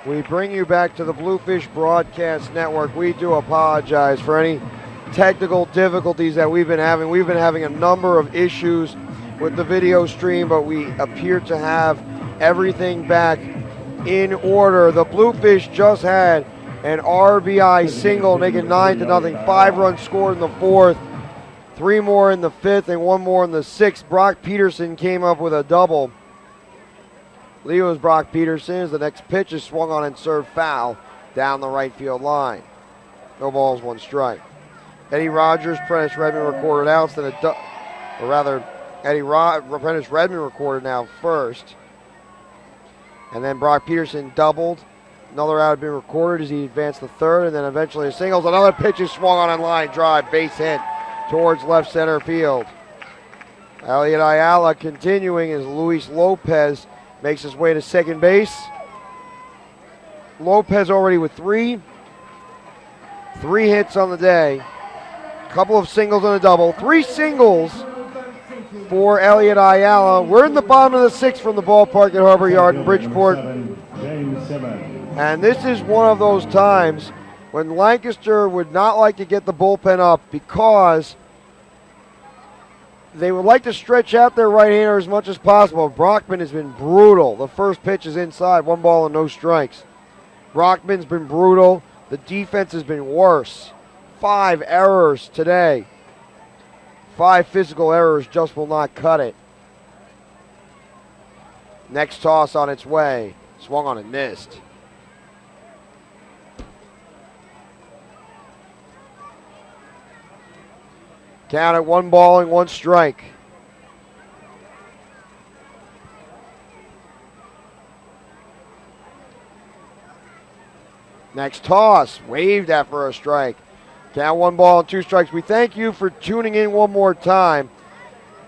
We bring you back to the Bluefish Broadcast Network. We do apologize for any technical difficulties that we've been having. We've been having a number of issues with the video stream, but we appear to have everything back in order. The Bluefish just had an RBI single, making 9-0. 5 runs scored in the fourth, 3 more in the fifth, and 1 more in the sixth. Brock Peterson came up with a double. Leo's Brock Peterson, as the next pitch is swung on and served foul down the right field line. No balls, 1 strike. Eddie Rogers, Prentice Redmond recorded outs, then Prentice Redmond recorded now first. And then Brock Peterson doubled. Another out had been recorded as he advanced the third, and then eventually a singles. Another pitch is swung on and line drive, base hit towards left center field. Elliot Ayala continuing as Luis Lopez makes his way to second base. Lopez already with 3 hits on the day. Couple of singles and a double. 3 singles for Elliot Ayala. We're in the bottom of the 6th from the ballpark at Harbor Yard in Bridgeport. And this is one of those times when Lancaster would not like to get the bullpen up because they would like to stretch out their right-hander as much as possible. Brockman has been brutal. The first pitch is inside, 1 ball and no strikes. Brockman's been brutal. The defense has been worse. 5 errors today. 5 physical errors just will not cut it. Next toss on its way. Swung on and missed. Count at 1 ball and 1 strike. Next toss, waved at for a strike. Count 1 ball and 2 strikes. We thank you for tuning in one more time.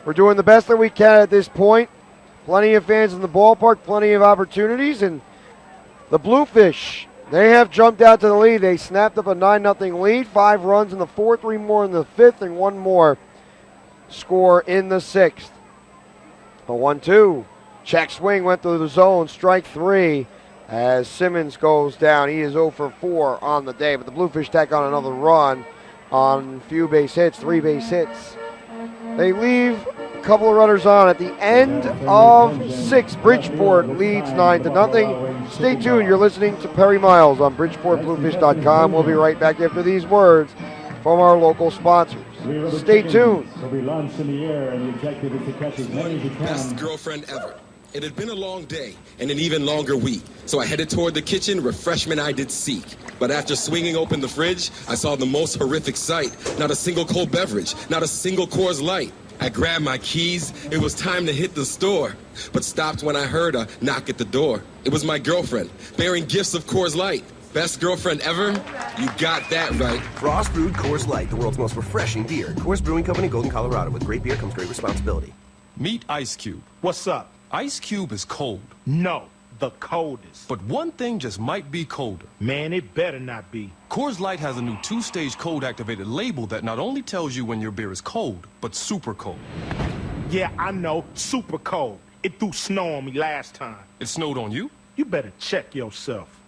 We're doing the best that we can at this point. Plenty of fans in the ballpark, plenty of opportunities, and the Bluefish, they have jumped out to the lead. They snapped up a 9-0 lead, 5 runs in the fourth, 3 more in the fifth, and 1 more score in the sixth. A 1-2. Check swing went through the zone, strike 3 as Simmons goes down. He is 0 for 4 on the day, but the Bluefish tack on another run on few base hits, 3 base hits. They leave a couple of runners on at the end of 6. Bridgeport leads 9-0. Stay tuned. You're listening to Perry Miles on BridgeportBluefish.com. We'll be right back after these words from our local sponsors. Stay tuned. Best girlfriend ever. It had been a long day and an even longer week, so I headed toward the kitchen, refreshment I did seek. But after swinging open the fridge, I saw the most horrific sight. Not a single cold beverage, not a single Coors Light. I grabbed my keys, it was time to hit the store, but stopped when I heard a knock at the door. It was my girlfriend, bearing gifts of Coors Light. Best girlfriend ever? You got that right. Frost brewed Coors Light, the world's most refreshing beer. Coors Brewing Company, Golden, Colorado. With great beer comes great responsibility. Meet Ice Cube. What's up? Ice Cube is cold. No, the coldest. But one thing just might be colder. Man, it better not be. Coors Light has a new 2-stage cold-activated label that not only tells you when your beer is cold, but super cold. Yeah, I know. Super cold. It threw snow on me last time. It snowed on you? You better check yourself.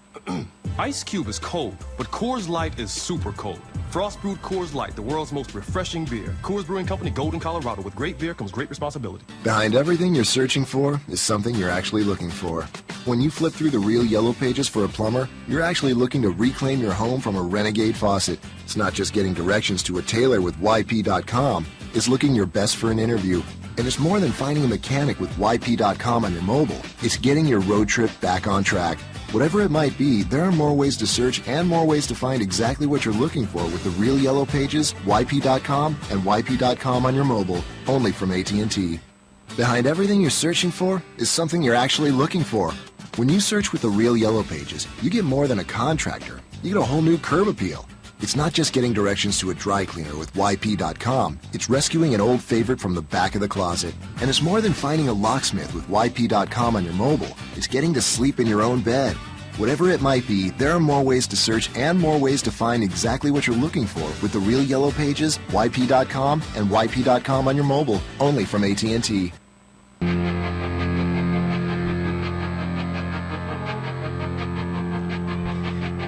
Ice Cube is cold, but Coors Light is super cold. Frost brewed Coors Light, the world's most refreshing beer. Coors Brewing Company, Golden, Colorado. With great beer comes great responsibility. Behind everything you're searching for is something you're actually looking for. When you flip through the Real Yellow Pages for a plumber, you're actually looking to reclaim your home from a renegade faucet. It's not just getting directions to a tailor with YP.com. It's looking your best for an interview. And it's more than finding a mechanic with YP.com on your mobile. It's getting your road trip back on track. Whatever it might be, there are more ways to search and more ways to find exactly what you're looking for with the Real Yellow Pages, YP.com, and YP.com on your mobile, only from AT&T. Behind everything you're searching for is something you're actually looking for. When you search with the Real Yellow Pages, you get more than a contractor. You get a whole new curb appeal. It's not just getting directions to a dry cleaner with YP.com. It's rescuing an old favorite from the back of the closet. And it's more than finding a locksmith with YP.com on your mobile. It's getting to sleep in your own bed. Whatever it might be, there are more ways to search and more ways to find exactly what you're looking for with the Real Yellow Pages, YP.com, and YP.com on your mobile, only from AT&T.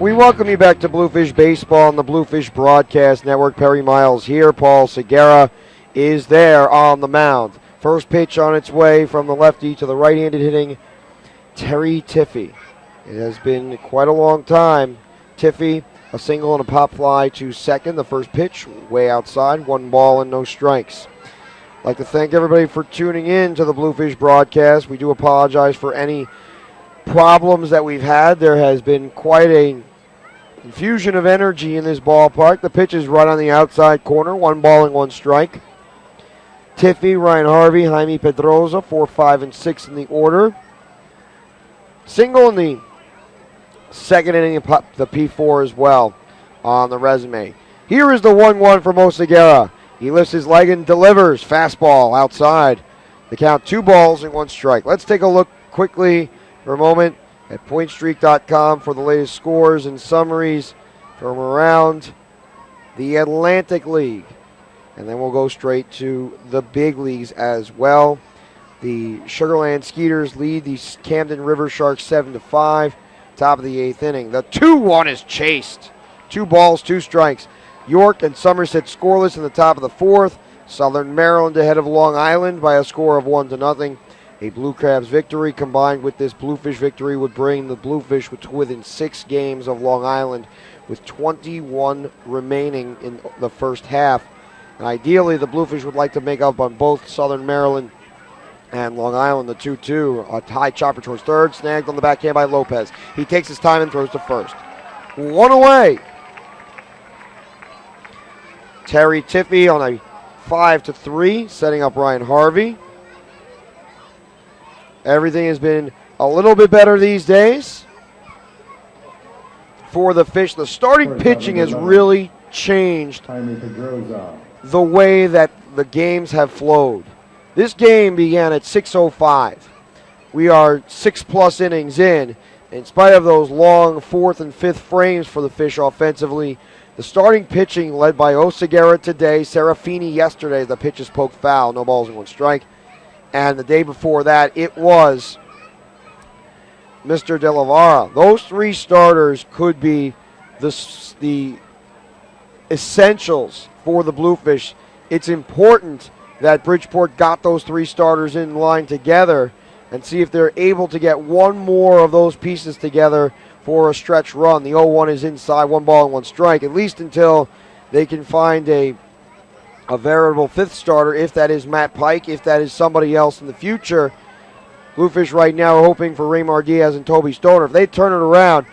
We welcome you back to Bluefish Baseball on the Bluefish Broadcast Network. Perry Miles here. Paul Segura is there on the mound. First pitch on its way from the lefty to the right-handed hitting Terry Tiffy. It has been quite a long time. Tiffy, a single and a pop fly to second. The first pitch way outside, 1 ball and no strikes. I'd like to thank everybody for tuning in to the Bluefish Broadcast. We do apologize for any problems that we've had. There has been quite a infusion of energy in this ballpark. The pitch is right on the outside corner, 1 ball and 1 strike. Tiffy, Ryan Harvey, Jaime Pedroza, 4, 5, and 6 in the order. Single in the second inning, the P4 as well on the resume. Here is the 1-1 from Oseguera. He lifts his leg and delivers. Fastball outside. The count 2 balls and 1 strike. Let's take a look quickly for a moment at PointStreak.com for the latest scores and summaries from around the Atlantic League. And then we'll go straight to the big leagues as well. The Sugarland Skeeters lead the Camden River Sharks 7-5. Top of the 8th inning. The 2-1 is chased. 2 balls, 2 strikes. York and Somerset scoreless in the top of the 4th. Southern Maryland ahead of Long Island by a score of 1-0. A Blue Crabs victory combined with this Bluefish victory would bring the Bluefish within 6 games of Long Island with 21 remaining in the first half. And ideally, the Bluefish would like to make up on both Southern Maryland and Long Island. The 2-2, a high chopper towards third, snagged on the backhand by Lopez. He takes his time and throws to first. 1 away. Terry Tiffy on a 5-3, setting up Ryan Harvey. Everything has been a little bit better these days for the Fish. The starting pitching has really changed the way that the games have flowed. This game began at 6:05. We are 6+ innings in spite of those long 4th and 5th frames for the Fish offensively. The starting pitching led by Oseguera today, Serafini yesterday. The pitch is poked foul, no balls and 1 strike. And the day before that, it was Mr. De La Vara. Those 3 starters could be the essentials for the Bluefish. It's important that Bridgeport got those 3 starters in line together and see if they're able to get one more of those pieces together for a stretch run. The 0-1 is inside, 1 ball and 1 strike, at least until they can find a veritable 5th starter, if that is Matt Pike, if that is somebody else in the future. Bluefish right now are hoping for Raymar Diaz and Toby Stoner. If they turn it around,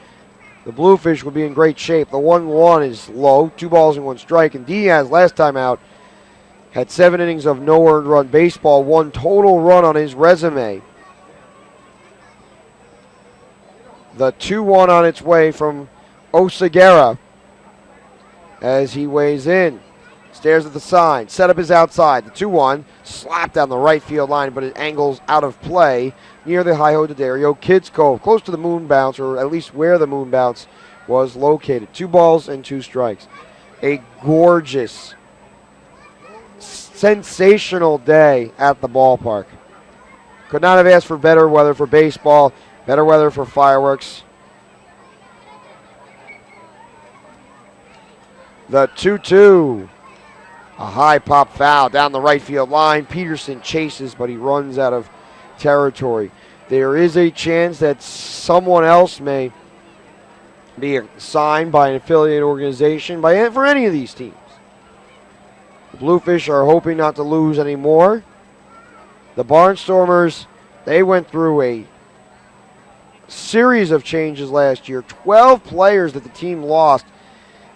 the Bluefish will be in great shape. The 1-1 is low, 2 balls and 1 strike, and Diaz last time out had 7 innings of no earned run baseball, 1 total run on his resume. The 2-1 on its way from Oseguera as he weighs in. Stares at the sign. Setup is outside. The 2-1 slapped down the right field line, but it angles out of play near the Hi-Ho de Dario Kids Cove, close to the moon bounce, or at least where the moon bounce was located. 2 balls and 2 strikes. A gorgeous, sensational day at the ballpark. Could not have asked for better weather for baseball, better weather for fireworks. The 2-2. A high pop foul down the right field line. Peterson chases, but he runs out of territory. There is a chance that someone else may be signed by an affiliate organization for any of these teams. The Bluefish are hoping not to lose anymore. The Barnstormers, they went through a series of changes last year. 12 players that the team lost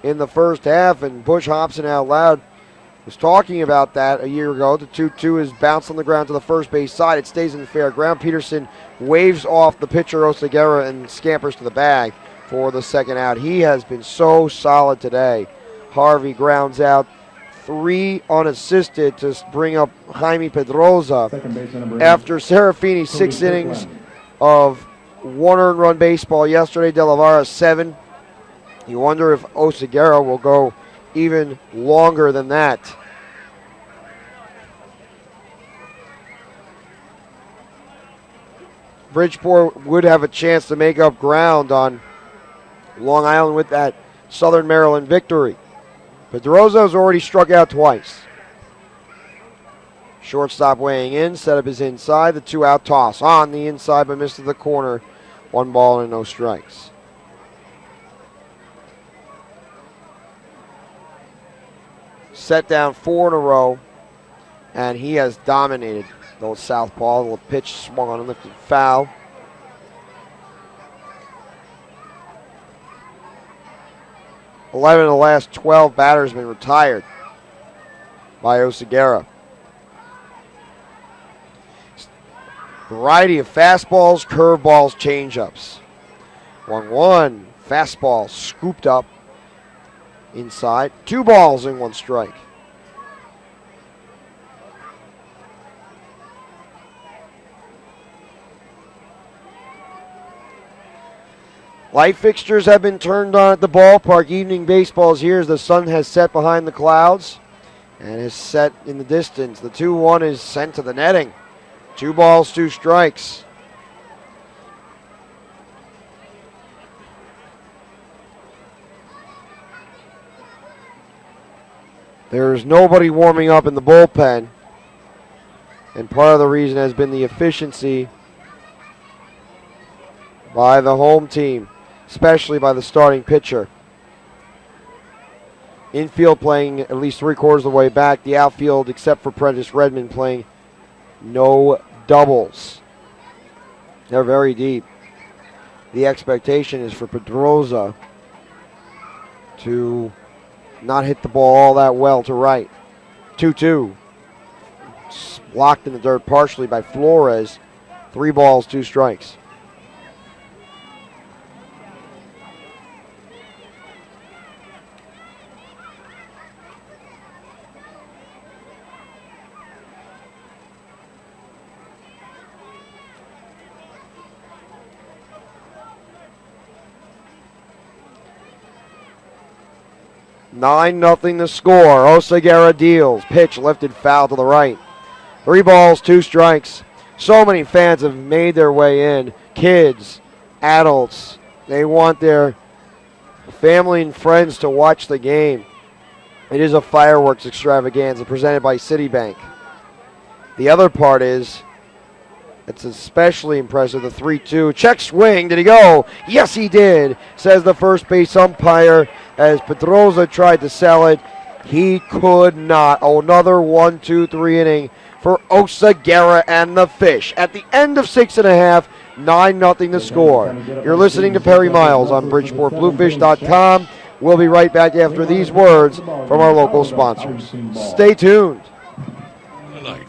in the first half, and Bush Hobson out loud was talking about that a year ago. The 2-2 is bounced on the ground to the first base side. It stays in the fair ground. Peterson waves off the pitcher Oseguera and scampers to the bag for the second out. He has been so solid today. Harvey grounds out 3 unassisted to bring up Jaime Pedroza after Serafini 6 innings of 1 earned run baseball yesterday. De La Vara 7. You wonder if Oseguera will go even longer than that. Bridgeport would have a chance to make up ground on Long Island with that Southern Maryland victory. Pedrosa's already struck out twice. Shortstop weighing in, setup is inside. The 2-out toss on the inside, but missed to the corner. 1 ball and no strikes. Set down 4 in a row, and he has dominated those southpaw. The pitch swung on and lifted foul. Eleven of the last 12 batters have been retired by Oseguera. Variety of fastballs, curveballs, changeups. 1-1, fastball scooped up inside. 2 balls and 1 strike. Light fixtures have been turned on at the ballpark. Evening baseball is here as the sun has set behind the clouds and is set in the distance. The 2-1 is sent to the netting. 2 balls, 2 strikes. There's nobody warming up in the bullpen, and part of the reason has been the efficiency by the home team, especially by the starting pitcher. Infield playing at least 3/4 of the way back. The outfield, except for Prentice Redmond, playing no doubles. They're very deep. The expectation is for Pedrosa to not hit the ball all that well to right. 2-2. Blocked in the dirt partially by Flores. 3 balls, 2 strikes. Nine nothing the score. Oseguera deals. Pitch lifted foul to the right. 3 balls, 2 strikes. So many fans have made their way in. Kids, adults. They want their family and friends to watch the game. It is a fireworks extravaganza presented by Citibank. The other part is, it's especially impressive, the 3-2. Check swing. Did he go? Yes, he did, says the first base umpire as Pedrosa tried to sell it. He could not. Oh, another 1-2-3 inning for Oseguera and the Fish. At the end of 6.5, 9-0 the score. You're listening to Perry Miles on BridgeportBluefish.com. We'll be right back after these words from our local sponsors. Stay tuned.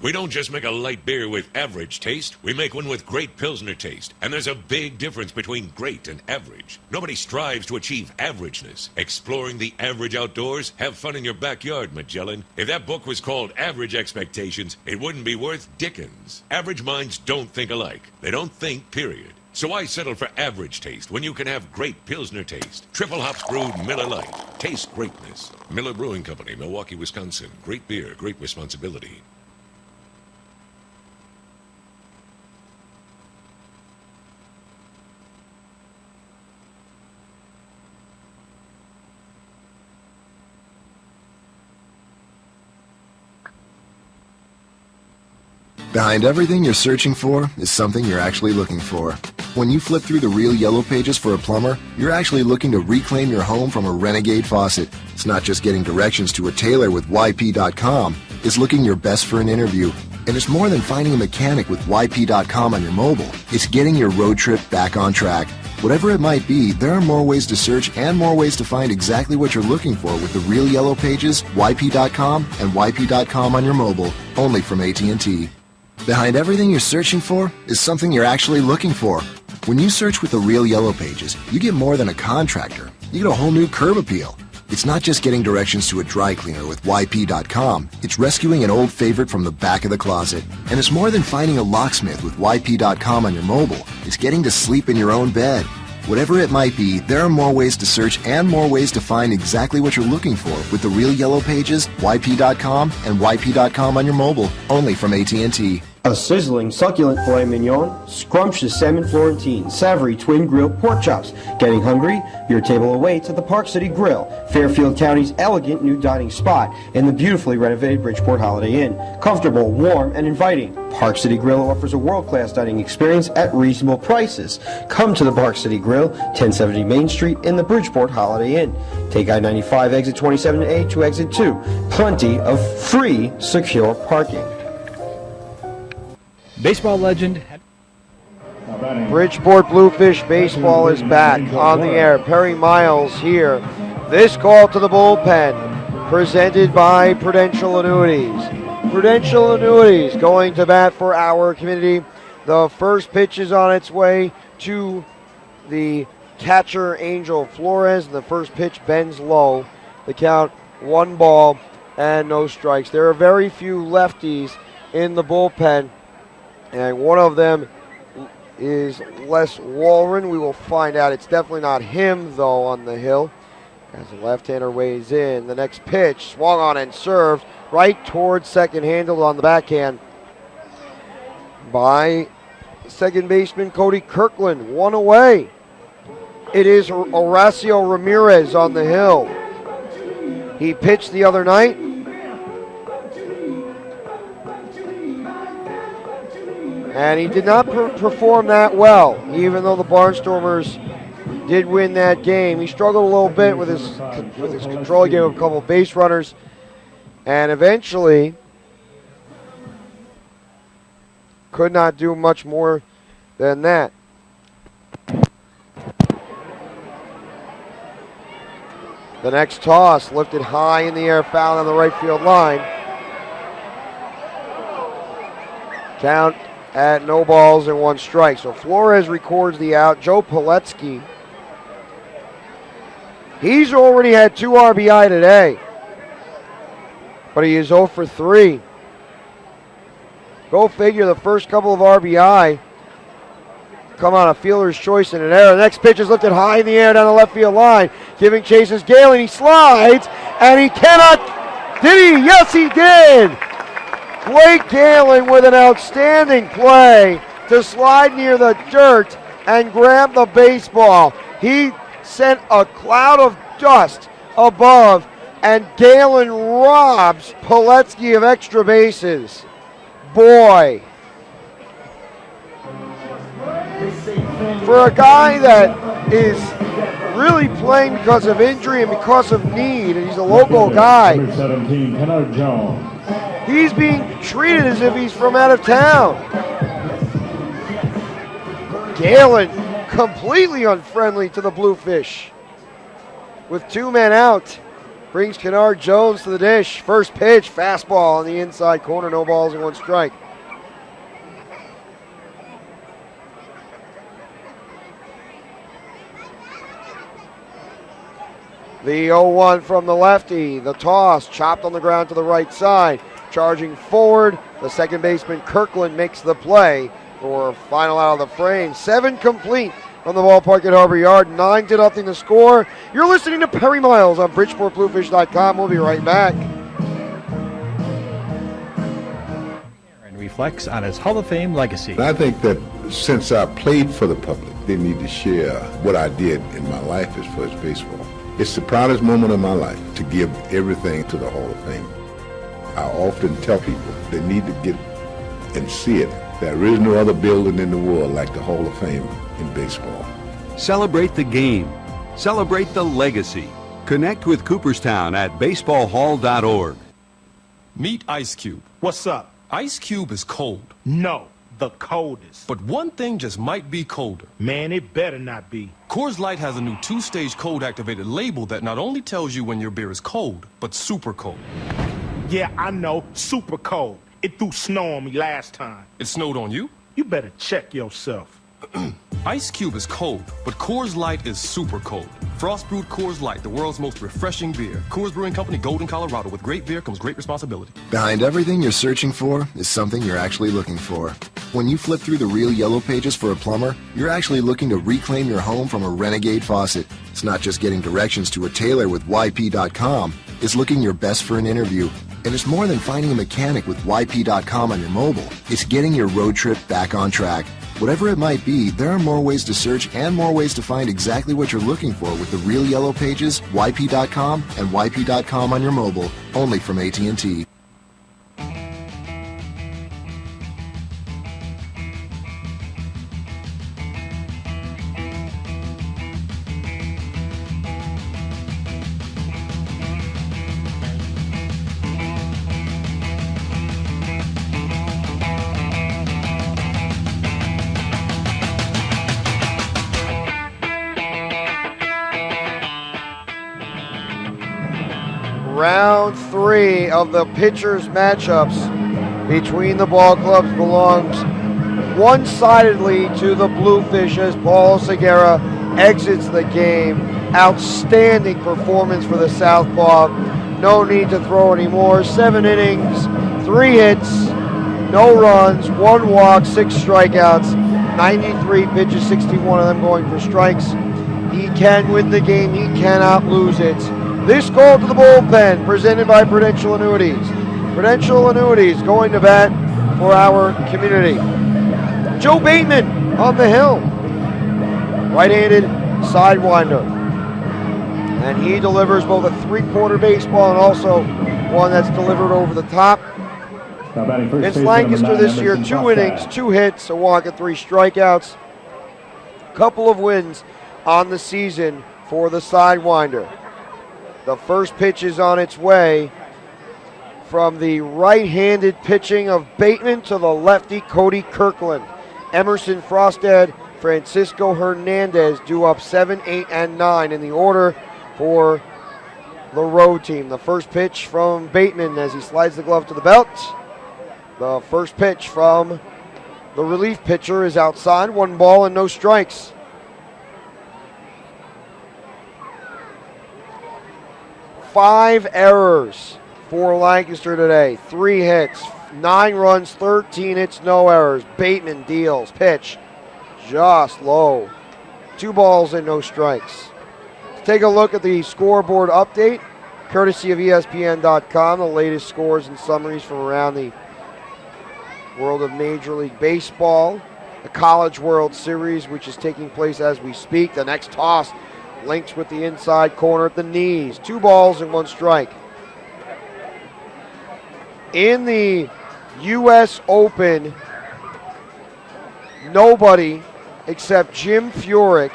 We don't just make a light beer with average taste. We make one with great Pilsner taste. And there's a big difference between great and average. Nobody strives to achieve averageness. Exploring the average outdoors, have fun in your backyard, Magellan. If that book was called Average Expectations, it wouldn't be worth Dickens. Average minds don't think alike. They don't think, period. So why settle for average taste when you can have great Pilsner taste? Triple hops brewed Miller Lite. Taste greatness. Miller Brewing Company, Milwaukee, Wisconsin. Great beer, great responsibility. Behind everything you're searching for is something you're actually looking for. When you flip through the real yellow pages for a plumber, you're actually looking to reclaim your home from a renegade faucet. It's not just getting directions to a tailor with YP.com. It's looking your best for an interview. And it's more than finding a mechanic with YP.com on your mobile. It's getting your road trip back on track. Whatever it might be, there are more ways to search and more ways to find exactly what you're looking for with the real yellow pages, YP.com, and YP.com on your mobile, only from AT&T. Behind everything you're searching for is something you're actually looking for. When you search with the real yellow pages, you get more than a contractor. You get a whole new curb appeal. It's not just getting directions to a dry cleaner with YP.com. It's rescuing an old favorite from the back of the closet. And it's more than finding a locksmith with YP.com on your mobile. It's getting to sleep in your own bed. Whatever it might be, there are more ways to search and more ways to find exactly what you're looking for with the real yellow pages, YP.com, and YP.com on your mobile, only from AT&T. A sizzling, succulent filet mignon, scrumptious salmon Florentine, savory twin grilled pork chops. Getting hungry? Your table awaits at the Park City Grill, Fairfield County's elegant new dining spot in the beautifully renovated Bridgeport Holiday Inn. Comfortable, warm, and inviting. Park City Grill offers a world-class dining experience at reasonable prices. Come to the Park City Grill, 1070 Main Street in the Bridgeport Holiday Inn. Take I-95 exit 27A to exit 2. Plenty of free, secure parking. Baseball legend. Bridgeport Bluefish baseball is back on the air. Perry Miles here. This call to the bullpen, presented by Prudential Annuities. Prudential Annuities going to bat for our community. The first pitch is on its way to the catcher, Angel Flores. The first pitch bends low. The count 1 ball and no strikes. There are very few lefties in the bullpen, and one of them is Les Walren. We will find out. It's definitely not him, though, on the hill. As the left-hander weighs in. The next pitch, swung on and served right towards second, handled on the backhand by second baseman Cody Kirkland. 1 away. It is Horacio Ramirez on the hill. He pitched the other night. And he did not perform that well, even though the Barnstormers did win that game. He struggled a little bit with his control game of a couple of base runners, and eventually could not do much more than that. The next toss lifted high in the air, foul on the right field line. Count at no balls and 1 strike. So Flores records the out. Joe Piletsky, he's already had 2 RBI today, but he is 0 for 3. Go figure, the first couple of RBI come on a fielder's choice in an error. The next pitch is lifted high in the air down the left field line. Giving chase is Galen. He slides, and he cannot. Did he? Yes, he did. Blake Galen with an outstanding play to slide near the dirt and grab the baseball. He sent a cloud of dust above, and Galen robs Piletsky of extra bases. Boy. For a guy that is really playing because of injury and because of need, and he's a local guy, he's being treated as if he's from out of town. Galen completely unfriendly to the Bluefish. With 2 men out, brings Kennard Jones to the dish. First pitch, fastball on the inside corner, no balls and 1 strike. The 0-1 from the lefty. The toss chopped on the ground to the right side. Charging forward, the second baseman Kirkland makes the play for final out of the frame. 7 complete from the ballpark at Harbor Yard. 9-0 the score. You're listening to Perry Miles on BridgeportBluefish.com. We'll be right back. And reflects on his Hall of Fame legacy. I think that since I played for the public, they need to share what I did in my life as far as baseball. It's the proudest moment of my life to give everything to the Hall of Fame. I often tell people they need to get and see it. There is no other building in the world like the Hall of Fame in baseball. Celebrate the game. Celebrate the legacy. Connect with Cooperstown at baseballhall.org. Meet Ice Cube. What's up? Ice Cube is cold. No, the coldest. But one thing just might be colder. Man, it better not be. Coors Light has a new 2-stage cold-activated label that not only tells you when your beer is cold, but super cold. Yeah, I know, super cold. It threw snow on me last time. It snowed on you? You better check yourself. Ice Cube is cold, but Coors Light is super cold. Frost brewed Coors Light, the world's most refreshing beer. Coors Brewing Company, Golden, Colorado. With great beer comes great responsibility. Behind everything you're searching for is something you're actually looking for. When you flip through the real yellow pages for a plumber, you're actually looking to reclaim your home from a renegade faucet. It's not just getting directions to a tailor with YP.com. It's looking your best for an interview. And it's more than finding a mechanic with YP.com on your mobile. It's getting your road trip back on track. Whatever it might be, there are more ways to search and more ways to find exactly what you're looking for with the real Yellow Pages, YP.com, and YP.com on your mobile, only from AT&T. Round 3 of the pitchers' matchups between the ball clubs belongs one-sidedly to the Bluefish as Paul Segura exits the game. Outstanding performance for the Southpaw. No need to throw anymore. 7 innings, 3 hits, no runs, 1 walk, 6 strikeouts, 93 pitches, 61 of them going for strikes. He can win the game. He cannot lose it. This call to the bullpen, presented by Prudential Annuities. Prudential Annuities going to bat for our community. Joe Bateman on the hill. Right-handed sidewinder. And he delivers both a 3-quarter baseball and also one that's delivered over the top. Against Lancaster this year, 2 innings, 2 hits, a walk and 3 strikeouts. Couple of wins on the season for the sidewinder. The first pitch is on its way from the right-handed pitching of Bateman to the lefty Cody Kirkland. Emerson Frostad, Francisco Hernandez due up 7, 8, and 9 in the order for the road team. The first pitch from Bateman as he slides the glove to the belt. The first pitch from the relief pitcher is outside. 1 ball and no strikes. Five errors for Lancaster today. 3 hits, 9 runs, 13 hits, no errors. Bateman deals. Pitch just low. 2 balls and no strikes. Let's take a look at the scoreboard update, courtesy of ESPN.com. The latest scores and summaries from around the world of Major League Baseball. The College World Series, which is taking place as we speak. The next toss links with the inside corner at the knees. 2 balls and 1 strike. In the U.S. Open, nobody except Jim Furyk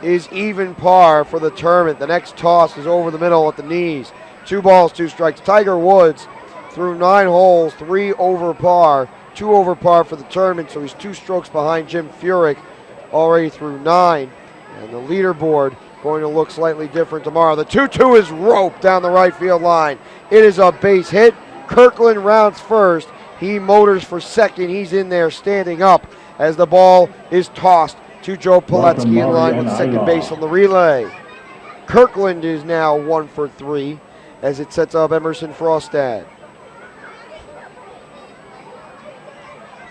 is even par for the tournament. The next toss is over the middle at the knees. 2 balls, 2 strikes. Tiger Woods through 9 holes, 3 over par, 2 over par for the tournament, so he's 2 strokes behind Jim Furyk already through 9. And the leaderboard going to look slightly different tomorrow. The 2-2 is roped down the right field line. It is a base hit. Kirkland rounds first. He motors for second. He's in there standing up as the ball is tossed to Joe Poletsky in line with second base on the relay. Kirkland is now 1 for 3 as it sets up Emerson Frostad.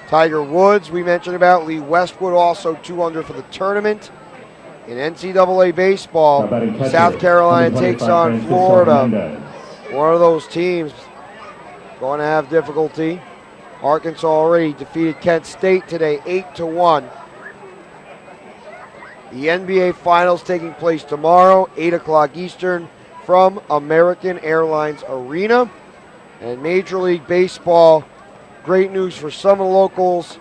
Tiger Woods, we mentioned about. Lee Westwood also 2 under for the tournament. In NCAA baseball, South Carolina takes on Florida. One of those teams going to have difficulty. Arkansas already defeated Kent State today, 8-1. The NBA Finals taking place tomorrow, 8 o'clock Eastern from American Airlines Arena. And Major League Baseball, great news for some of the locals.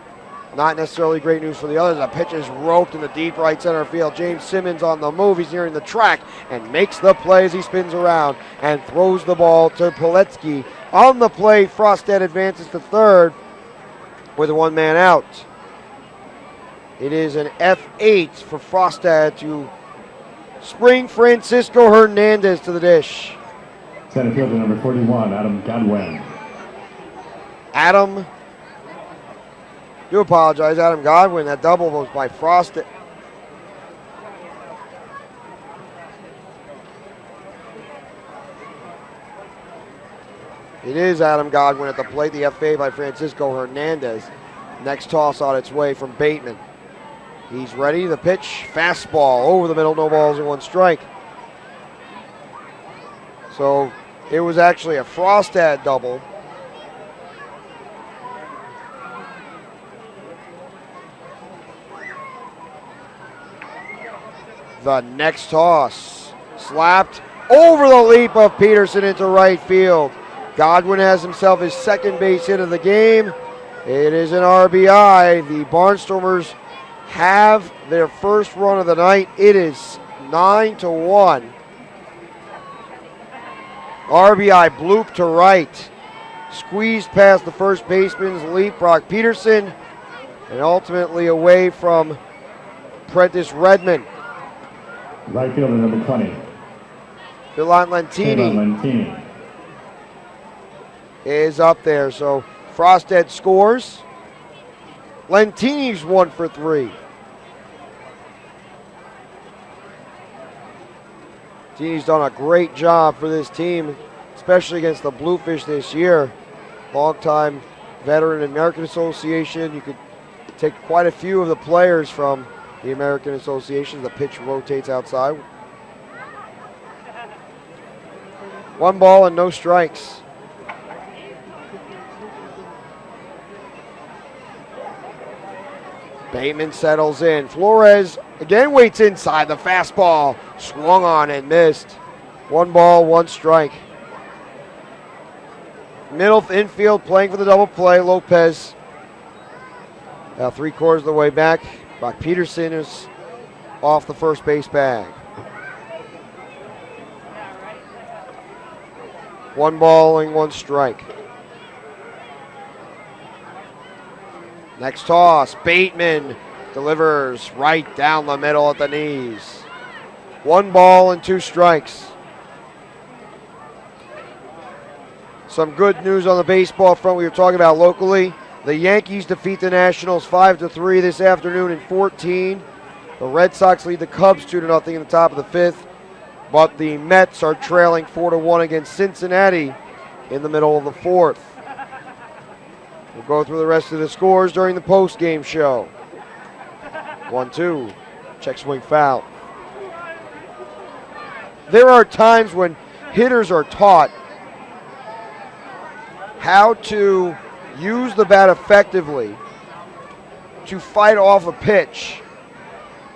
Not necessarily great news for the others. The pitch is roped in the deep right center field. James Simmons on the move. He's nearing the track and makes the play as he spins around and throws the ball to Poletsky. On the play, Frostad advances to third with a 1-man out. It is an F8 for Frostad to spring Francisco Hernandez to the dish. Center fielder number 41, Adam Godwin. Adam Godwin. That double was by Frostad. It is Adam Godwin at the plate. The FA by Francisco Hernandez. Next toss on its way from Bateman. He's ready. The pitch, fastball over the middle, no balls and 1 strike. So It was actually a Frostad double. The next toss, slapped over the leap of Peterson into right field. Godwin has himself his second base hit of the game. It is an RBI. The Barnstormers have their first run of the night. It is 9-1. RBI bloop to right. Squeezed past the first baseman's leap, Brock Peterson, and ultimately away from Prentice Redmond. Right fielder number 20. Philon Lentini is up there. So Frostad scores. Lentini's 1 for 3. Lentini's done a great job for this team, especially against the Bluefish this year. Longtime veteran in American Association. You could take quite a few of the players from the American Association. The pitch rotates outside. 1 ball and no strikes. Bateman settles in. Flores again waits inside. The fastball swung on and missed. 1 ball, 1 strike. Middle infield playing for the double play. Lopez. Now 3/4 of the way back. Brock Peterson is off the first base bag. 1 ball and 1 strike. Next toss, Bateman delivers right down the middle at the knees. 1 ball and 2 strikes. Some good news on the baseball front we were talking about locally. The Yankees defeat the Nationals 5-3 this afternoon in 14. The Red Sox lead the Cubs 2-0 in the top of the 5th. But the Mets are trailing 4-1 against Cincinnati in the middle of the 4th. We'll go through the rest of the scores during the post-game show. 1-2, check swing foul. There are times when hitters are taught how to use the bat effectively to fight off a pitch.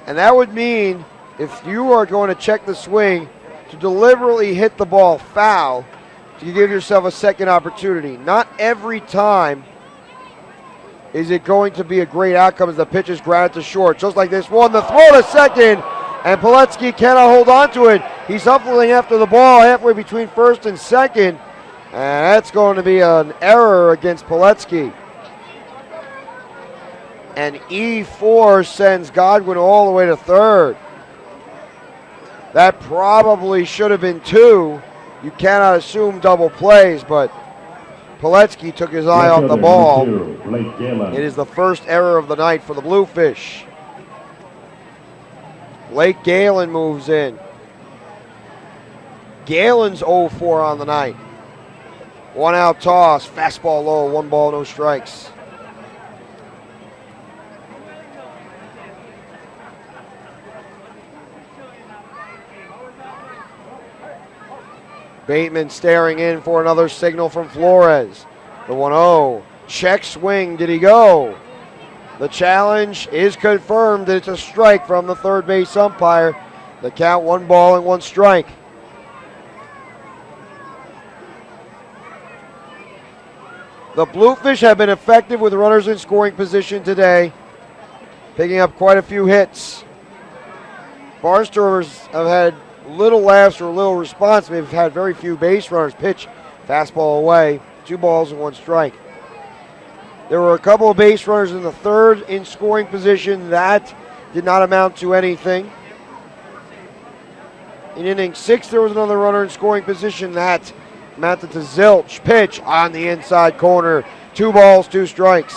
And that would mean if you are going to check the swing to deliberately hit the ball foul to give yourself a second opportunity. Not every time is it going to be a great outcome as the pitch is grounded to short. Just like this one, the throw to second, and Pilecki cannot hold on to it. He's hustling after the ball halfway between first and second, and that's going to be an error against Pilecki. And E4 sends Godwin all the way to third. That probably should have been 2. You cannot assume double plays, but Pilecki took his eye off the ball. It is the first error of the night for the Bluefish. Blake Galen moves in. Galen's 0-4 on the night. 1 out toss, fastball low, 1 ball, no strikes. Bateman staring in for another signal from Flores. The 1-0. Check swing. Did he go? The challenge is confirmed. It's a strike from the third base umpire. The count 1 ball and 1 strike. The Bluefish have been effective with runners in scoring position today, picking up quite a few hits. Barnstormers have had little laughs or little response. They've had very few base runners. Pitch, fastball away, 2 balls and 1 strike. There were a couple of base runners in the third in scoring position. That did not amount to anything. In inning 6, there was another runner in scoring position. That amounted to zilch. Pitch on the inside corner. 2 balls, 2 strikes.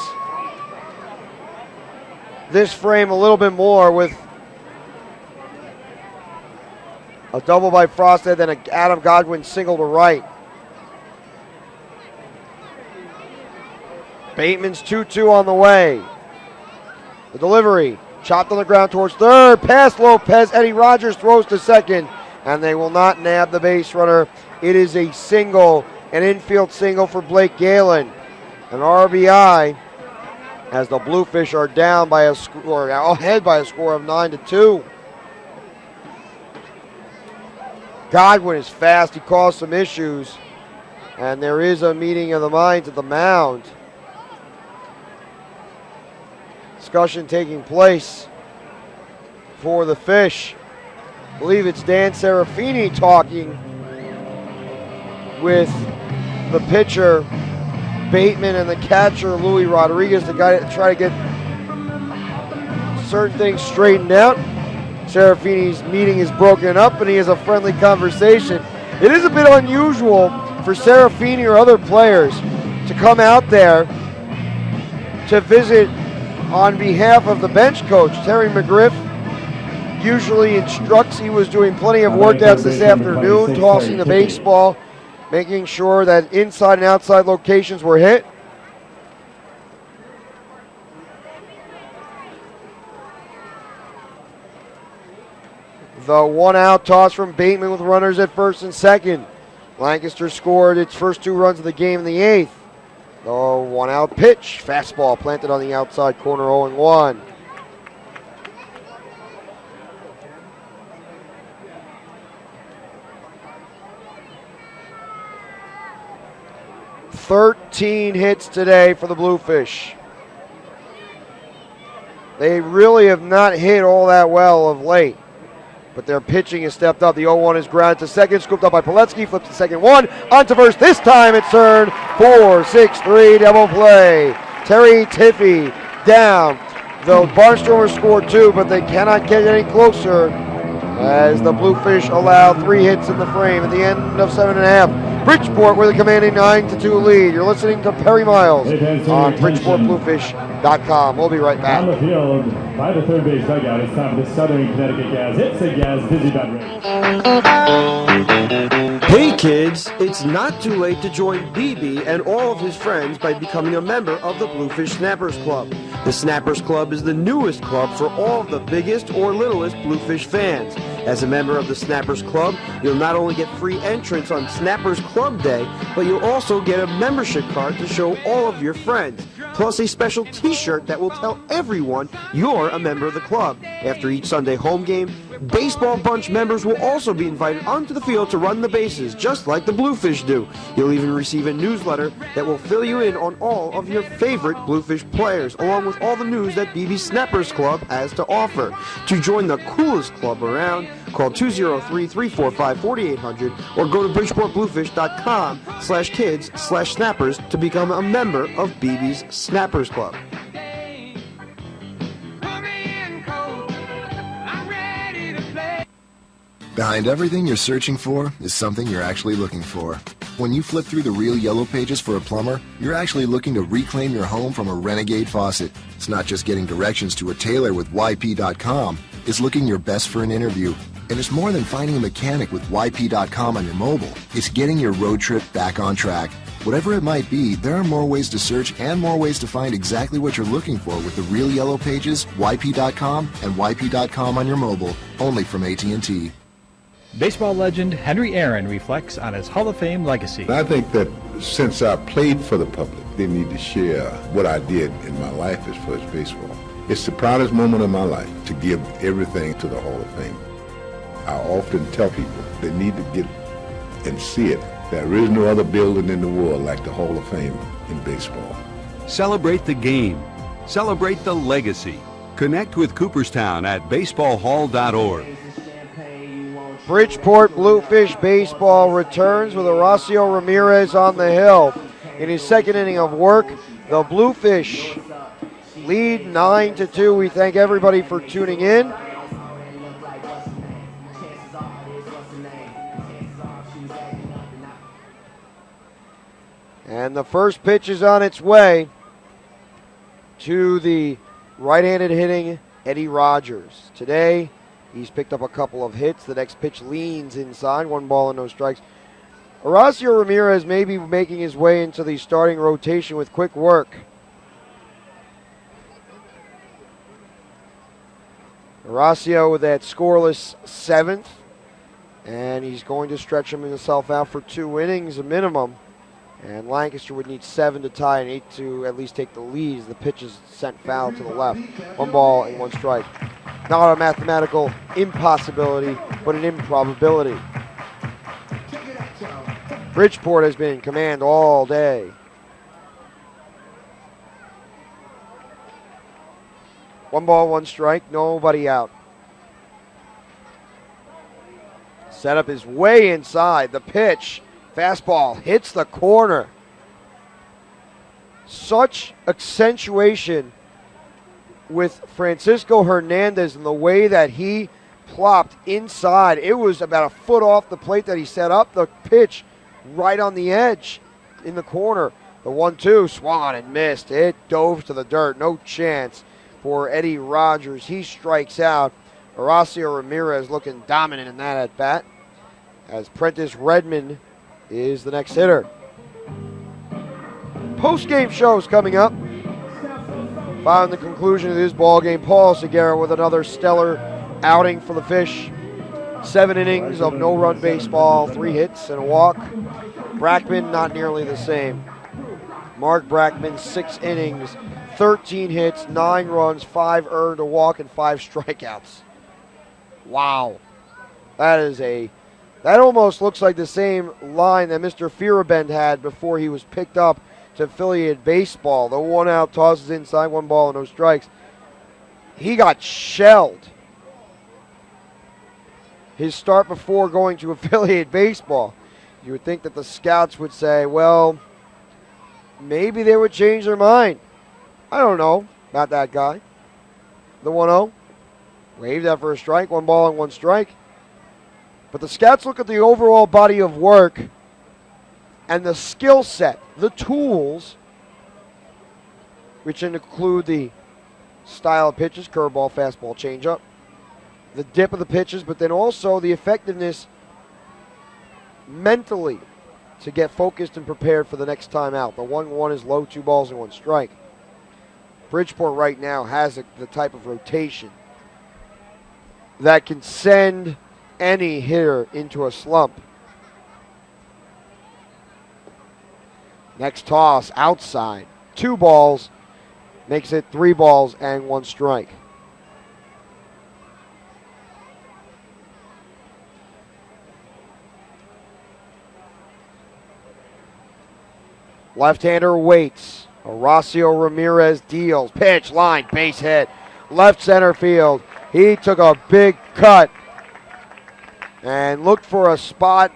This frame a little bit more with a double by Frostad, then an Adam Godwin single to right. Bateman's 2-2 on the way. The delivery, chopped on the ground towards third, past Lopez. Eddie Rogers throws to second, and they will not nab the base runner It is a single, an infield single for Blake Galen. An RBI as the Bluefish are down by a score, ahead by a score of 9-2. Godwin is fast. He caused some issues. And there is a meeting of the minds at the mound. Discussion taking place for the Fish. I believe it's Dan Serafini talking with the pitcher, Bateman, and the catcher, Louis Rodriguez, to try to get certain things straightened out. Serafini's meeting is broken up, and he has a friendly conversation. It is a bit unusual for Serafini or other players to come out there to visit on behalf of the bench coach. Terry McGriff usually instructs. He was doing plenty of workouts this afternoon, tossing the baseball, making sure that inside and outside locations were hit. The one-out toss from Bateman with runners at first and second. Lancaster scored its first 2 runs of the game in the 8th. The one-out pitch, fastball planted on the outside corner, 0-1. "13 hits today for the Bluefish. They really have not hit all that well of late, but their pitching has stepped up. The 0-1 is grounded to second, scooped up by Poletsky, flips to second one, on to first. This time it's turned 4-6-3 double play. Terry Tiffy down. The Barnstormers scored 2, but they cannot get any closer as the Bluefish allow 3 hits in the frame at the end of 7.5. Bridgeport with a commanding 9-2 lead. You're listening to Perry Miles on BridgeportBluefish.com. We'll be right back. On the field, by the third base dugout, it's time for the Southern Connecticut Gas. It's a Gas Busy Bet Race. Hey kids, it's not too late to join BB and all of his friends by becoming a member of the Bluefish Snappers Club. The Snappers Club is the newest club for all of the biggest or littlest Bluefish fans. As a member of the Snappers Club, you'll not only get free entrance on Snappers Club Day, but you'll also get a membership card to show all of your friends, plus a special t-shirt that will tell everyone you're a member of the club. After each Sunday home game, Baseball Bunch members will also be invited onto the field to run the bases, just like the Bluefish do. You'll even receive a newsletter that will fill you in on all of your favorite Bluefish players, along with all the news that BB Snappers Club has to offer. To join the coolest club around, call 203-345-4800 or go to BridgeportBluefish.com/kids/snappers to become a member of BB's Snappers Club. Behind everything you're searching for is something you're actually looking for. When you flip through the real yellow pages for a plumber, you're actually looking to reclaim your home from a renegade faucet. It's not just getting directions to a tailor with YP.com. It's looking your best for an interview. And it's more than finding a mechanic with YP.com on your mobile. It's getting your road trip back on track. Whatever it might be, there are more ways to search and more ways to find exactly what you're looking for with the real yellow pages, YP.com, and YP.com on your mobile, only from AT&T. Baseball legend Henry Aaron reflects on his Hall of Fame legacy. I think that since I played for the public, they need to share what I did in my life as far as baseball. It's the proudest moment of my life to give everything to the Hall of Fame. I often tell people they need to get and see it. There is no other building in the world like the Hall of Fame in baseball. Celebrate the game. Celebrate the legacy. Connect with Cooperstown at baseballhall.org. Bridgeport Bluefish baseball returns with Horacio Ramirez on the hill. In his second inning of work, the Bluefish lead 9-2. We thank everybody for tuning in. And the first pitch is on its way to the right-handed hitting Eddie Rogers. Today, he's picked up a couple of hits. The next pitch leans inside, 1 ball and no strikes. Horacio Ramirez may be making his way into the starting rotation with quick work. Horacio with that scoreless 7th And he's going to stretch himself out for 2 innings, a minimum. And Lancaster would need 7 to tie and 8 to at least take the lead as the pitch is sent foul to the left. 1 ball and 1 strike. Not a mathematical impossibility, but an improbability. Bridgeport has been in command all day. 1 ball, 1 strike, nobody out. Setup is way inside. The pitch, fastball, hits the corner. Such accentuation with Francisco Hernandez and the way that he plopped inside. It was about a foot off the plate that he set up the pitch right on the edge in the corner. The 1-2 swung on and missed. It dove to the dirt. No chance for Eddie Rogers. He strikes out. Horacio Ramirez looking dominant in that at bat as Prentice Redmond is the next hitter. Post-game shows coming up. Following the conclusion of this ball game, Paul Segura with another stellar outing for the Fish. 7 innings of no-run baseball, 3 hits and a walk. Brackman not nearly the same. Mark Brackman, 6 innings, 13 hits, 9 runs, 5 earned, a walk, and 5 strikeouts. Wow. That almost looks like the same line that Mr. Firabend had before he was picked up to affiliated baseball. The 1-out tosses inside, 1 ball and no strikes. He got shelled. His start before going to affiliated baseball. You would think that the scouts would say, well, maybe they would change their mind. I don't know about that guy. The 1-0. Waved that for a strike, 1 ball and 1 strike. But the scouts look at the overall body of work and the skill set, the tools, which include the style of pitches, curveball, fastball, changeup, the dip of the pitches, but then also the effectiveness mentally to get focused and prepared for the next time out. The 1-1 is low, 2 balls and 1 strike. Bridgeport right now has the type of rotation that can send any hitter into a slump. Next toss, outside. 2 balls, makes it 3 balls and 1 strike. Left-hander waits. Horacio Ramirez deals. Pitch, line, base hit. Left center field. He took a big cut and looked for a spot.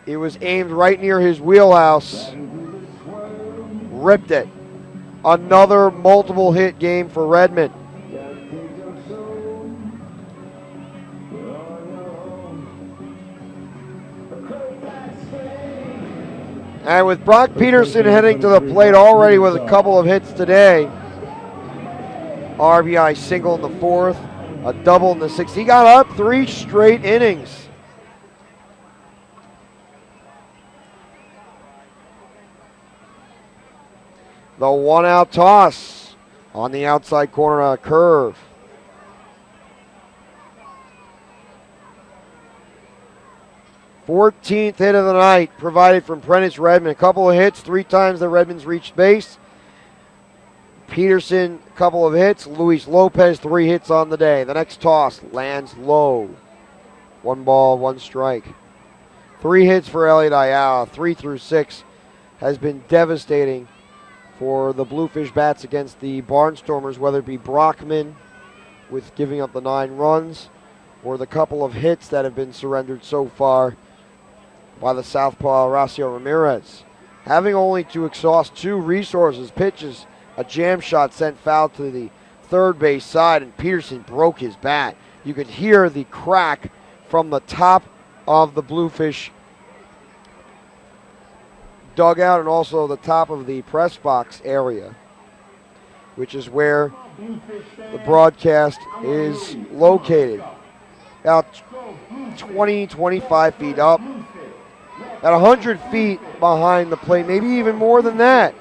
It was aimed right near his wheelhouse. Ripped it. Another multiple hit game for Redmond. And with Brock Peterson heading to the plate already with a couple of hits today, RBI single in the 4th, a double in the 6th. He got up 3 straight innings. The 1-out toss on the outside corner on a curve. Fourteenth hit of the night provided from Prentice Redmond. A couple of hits, 3 times that Redmond's reached base. Peterson, a couple of hits. Luis Lopez, 3 hits on the day. The next toss lands low. 1 ball, 1 strike. 3 hits for Elliot Ayala. 3 through 6 has been devastating for the Bluefish bats against the Barnstormers, whether it be Brockman with giving up the 9 runs or the couple of hits that have been surrendered so far by the southpaw Horacio Ramirez. Having only to exhaust 2 resources, pitches, a jam shot sent foul to the third base side, and Peterson broke his bat. You could hear the crack from the top of the Bluefish dugout and also the top of the press box area, which is where the broadcast is located. About 20, 25 feet up. About 100 feet behind the plate, maybe even more than that.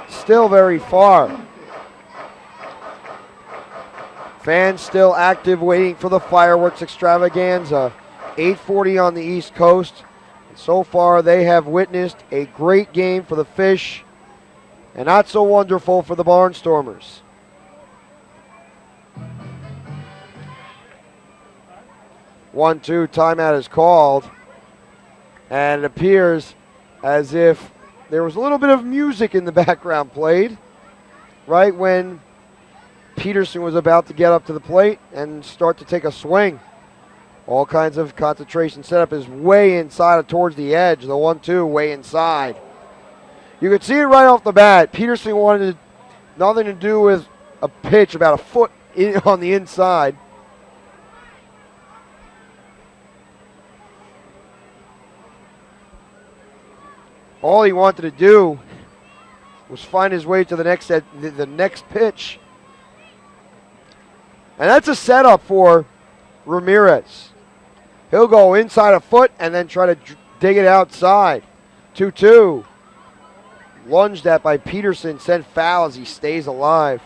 Still very far. Fans still active waiting for the fireworks extravaganza. 8:40 on the East Coast. So far, they have witnessed a great game for the Fish and not so wonderful for the Barnstormers. One-two timeout is called, and it appears as if there was a little bit of music in the background played right when Peterson was about to get up to the plate and start to take a swing. All kinds of concentration. Setup is way inside towards the edge. The 1-2 way inside. You could see it right off the bat. Peterson wanted nothing to do with a pitch about a foot on the inside. All he wanted to do was find his way to the next pitch. And that's a setup for Ramirez. He'll go inside a foot and then try to dig it outside. 2-2. Lunged at by Peterson, sent foul as he stays alive.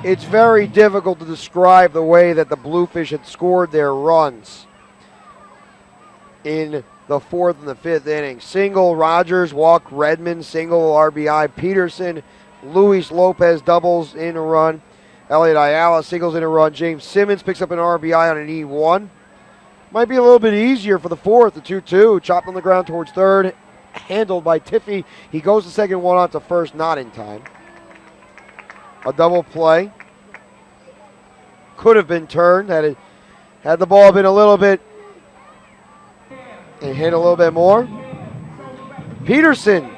It's very difficult to describe the way that the Bluefish had scored their runs in the 4th and the 5th inning. Single Rogers, walk Redmond, single RBI Peterson, Luis Lopez doubles in a run, Elliot Ayala singles in a run, James Simmons picks up an RBI on an E1. Might be a little bit easier for the 4th, the 2-2, chopped on the ground towards third, handled by Tiffy. He goes to second, one out to first, not in time. A double play. Could have been turned had the ball been a little bit and hit a little bit more. Peterson,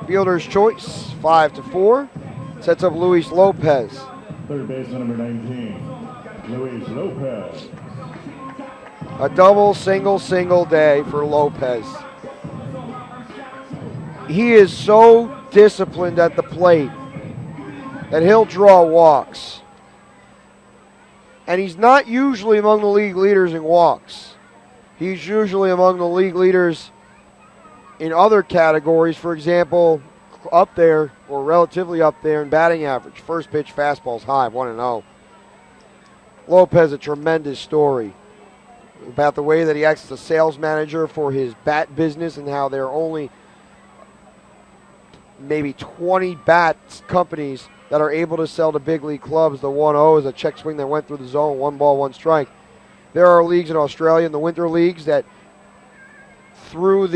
fielder's choice, 5-4. Sets up Luis Lopez. Third baseman number 19, Luis Lopez. A double, single day for Lopez. He is so disciplined at the plate that he'll draw walks. And he's not usually among the league leaders in walks. He's usually among the league leaders in other categories. For example, up there, or relatively up there in batting average. First pitch fastballs high, 1-0. Lopez, a tremendous story about the way that he acts as a sales manager for his bat business and how there are only maybe 20 bats companies that are able to sell to big league clubs. The 1-0 is a check swing that went through the zone, 1 ball, 1 strike. There are leagues in Australia, in the winter leagues, that through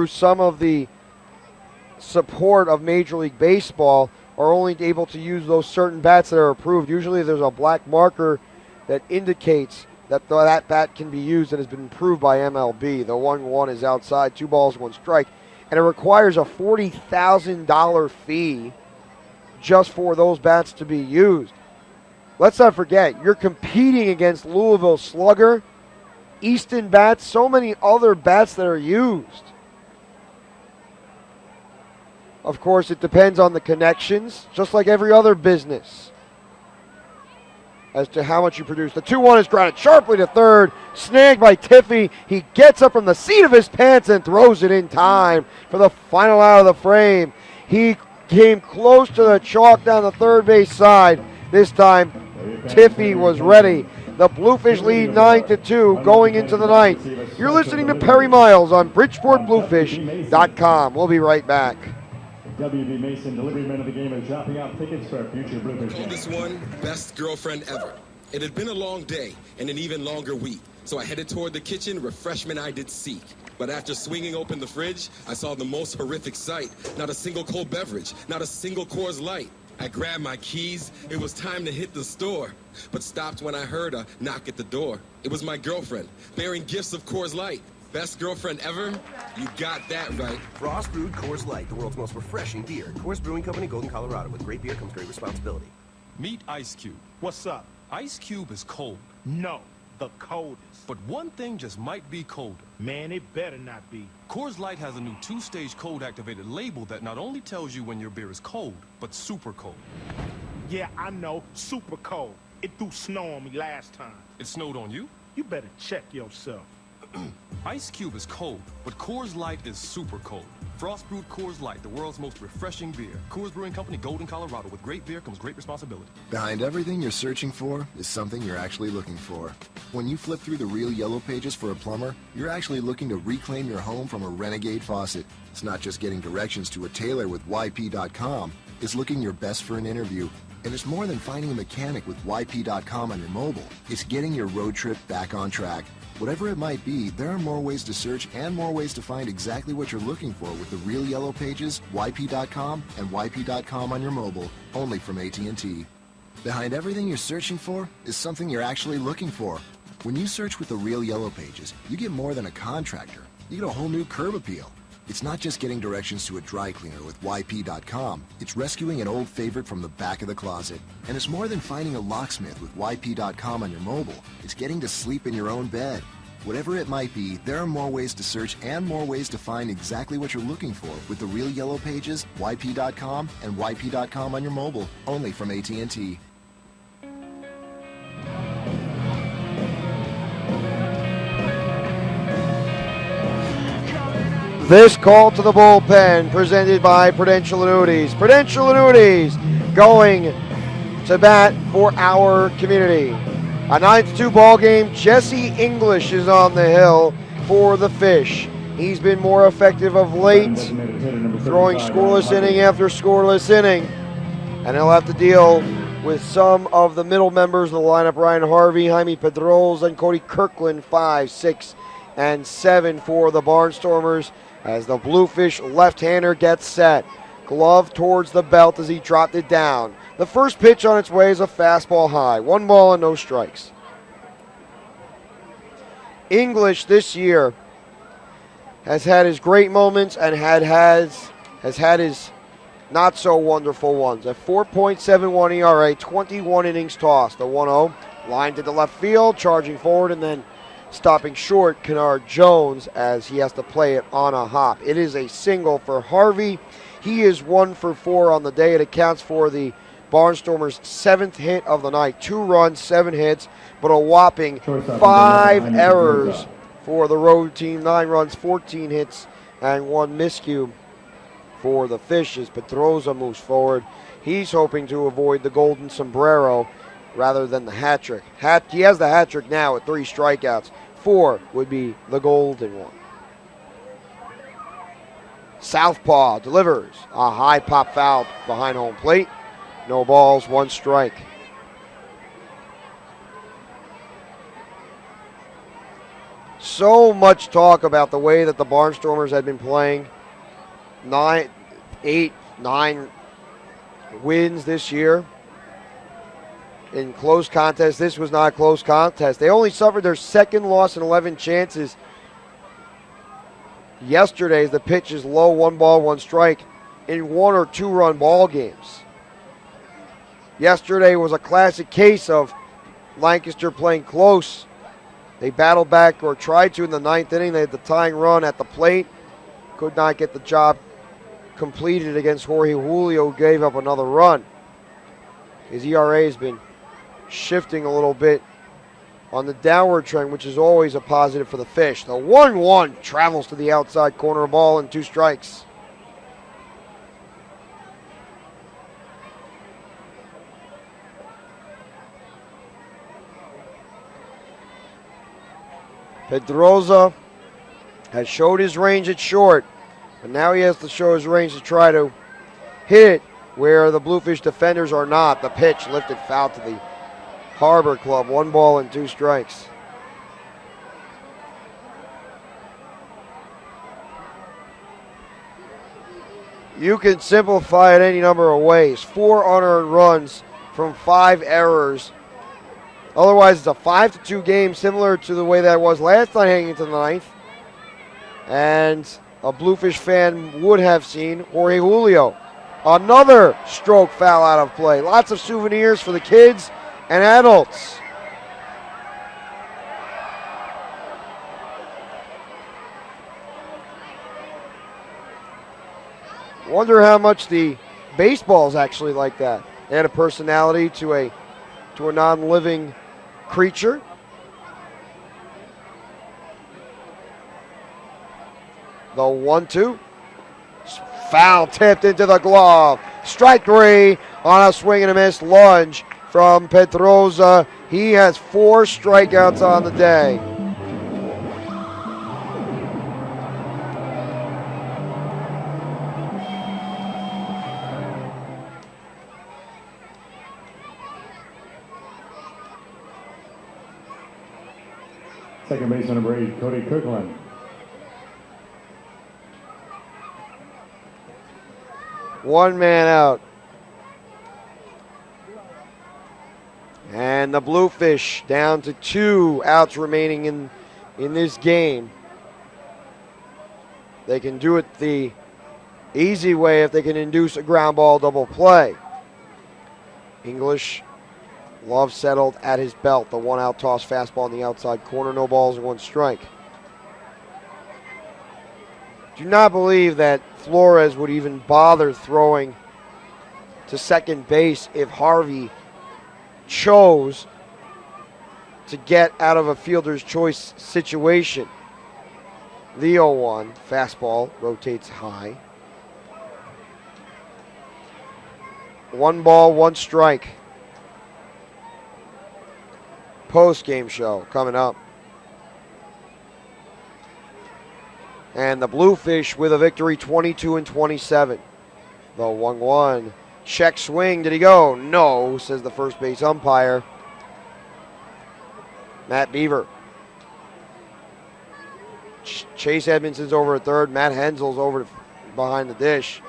some of the support of Major League Baseball are only able to use those certain bats that are approved. Usually there's a black marker that indicates that that bat can be used and has been approved by MLB. The 1-1 is outside, 2 balls, 1 strike. And it requires a $40,000 fee just for those bats to be used. Let's not forget, you're competing against Louisville Slugger, Easton bats, so many other bats that are used. Of course, it depends on the connections, just like every other business, as to how much you produce. The 2-1 is grounded sharply to third, snagged by Tiffy. He gets up from the seat of his pants and throws it in time for the final out of the frame. He came close to the chalk down the third base side. This time, Tiffy was ready. The Bluefish lead 9-2 going into the ninth. You're listening to Perry Miles on BridgeportBluefish.com. We'll be right back. WB Mason, delivery man of the game, is dropping out tickets for a future Bluefish game. This one, best girlfriend ever. It had been a long day and an even longer week, so I headed toward the kitchen, refreshment I did seek. But after swinging open the fridge, I saw the most horrific sight. Not a single cold beverage, not a single Coors Light. I grabbed my keys. It was time to hit the store, but stopped when I heard a knock at the door. It was my girlfriend, bearing gifts of Coors Light. Best girlfriend ever? You got that right. Frost Brewed Coors Light, the world's most refreshing beer. Coors Brewing Company, Golden, Colorado. With great beer comes great responsibility. Meet Ice Cube. What's up? Ice Cube is cold. No, the coldest. But one thing just might be colder. Man, it better not be. Coors Light has a new 2-stage cold-activated label that not only tells you when your beer is cold, but super cold. Yeah, I know, super cold. It threw snow on me last time. It snowed on you? You better check yourself. Ice Cube is cold, but Coors Light is super cold. Frost brewed Coors Light, the world's most refreshing beer. Coors Brewing Company, Golden, Colorado. With great beer comes great responsibility. Behind everything you're searching for is something you're actually looking for. When you flip through the real yellow pages for a plumber, you're actually looking to reclaim your home from a renegade faucet. It's not just getting directions to a tailor with YP.com. It's looking your best for an interview. And it's more than finding a mechanic with YP.com on your mobile. It's getting your road trip back on track. Whatever it might be, there are more ways to search and more ways to find exactly what you're looking for with the real yellow pages, YP.com, and YP.com on your mobile, only from AT&T. Behind everything you're searching for is something you're actually looking for. When you search with the real yellow pages, you get more than a contractor. You get a whole new curb appeal. It's not just getting directions to a dry cleaner with YP.com. It's rescuing an old favorite from the back of the closet. And it's more than finding a locksmith with YP.com on your mobile. It's getting to sleep in your own bed. Whatever it might be, there are more ways to search and more ways to find exactly what you're looking for with the real yellow pages, YP.com, and YP.com on your mobile, only from AT&T. This call to the bullpen presented by Prudential Annuities. Prudential Annuities going to bat for our community. A 9-2 ball game. Jesse English is on the hill for the Fish. He's been more effective of late, throwing scoreless inning after scoreless inning. And he'll have to deal with some of the middle members of the lineup. Ryan Harvey, Jaime Pedroza, and Cody Kirkland, 5, 6, and 7 for the Barnstormers. As the Bluefish left-hander gets set. Glove towards the belt as he dropped it down. The first pitch on its way is a fastball high. 1 ball and no strikes. English this year has had his great moments and has had his not so wonderful ones. A 4.71 ERA, 21 innings tossed. The 1-0 lined to the left field, charging forward, and then stopping short, Kennard Jones, as he has to play it on a hop. It is a single for Harvey. He is 1 for 4 on the day. It accounts for the Barnstormers' 7th hit of the night. 2 runs, 7 hits, but a whopping 5 errors for the road team. 9 runs, 14 hits, and 1 miscue for the Fish as Pedroza moves forward. He's hoping to avoid the golden sombrero rather than the hat trick. He has the hat trick now at 3 strikeouts. 4 would be the golden one. Southpaw delivers a high pop foul behind home plate. No balls, 1 strike. So much talk about the way that the Barnstormers had been playing. 9 wins this year. In close contests, this was not a close contest. They only suffered their 2nd loss in 11 chances. Yesterday, the pitch is low, 1 ball, 1 strike in 1 or 2 run ball games. Yesterday was a classic case of Lancaster playing close. They battled back, or tried to, in the 9th inning. They had the tying run at the plate. Could not get the job completed against Jorge Julio, who gave up another run. His ERA has been shifting a little bit on the downward trend, which is always a positive for the Fish. The 1-1 travels to the outside corner, ball and 2 strikes. Pedroza has showed his range at short, but now he has to show his range to try to hit it where the Bluefish defenders are not. The pitch lifted foul to the Harbor Club. 1 ball and 2 strikes. You can simplify it any number of ways. 4 unearned runs from 5 errors. Otherwise, it's a 5-2 game, similar to the way that was last night heading into the 9th. And a Bluefish fan would have seen Jorge Julio. Another stroke foul out of play. Lots of souvenirs for the kids and adults. Wonder how much the baseball is actually like that. They had a personality to a to a non-living creature. The 1-2. Foul tipped into the glove. Strike 3 on a swing and a miss lunge from Pedroza. He has 4 strikeouts on the day. Second baseman number 8, Cody Kirkland. One man out. And the Bluefish down to 2 outs remaining in this game. They can do it the easy way if they can induce a ground ball double play. English, Love settled at his belt. The 1-out toss fastball in the outside corner. No balls and 1 strike. Do not believe that Flores would even bother throwing to second base if Harvey chose to get out of a fielder's choice situation. The 0-1 fastball rotates high. 1 ball, 1 strike. Post-game show coming up. And the Bluefish with a victory 22-27. The 1-1. Check swing. Did he go? No, says the first base umpire. Matt Beaver. Chase Edmondson's over at third. Matt Hensel's over behind the dish.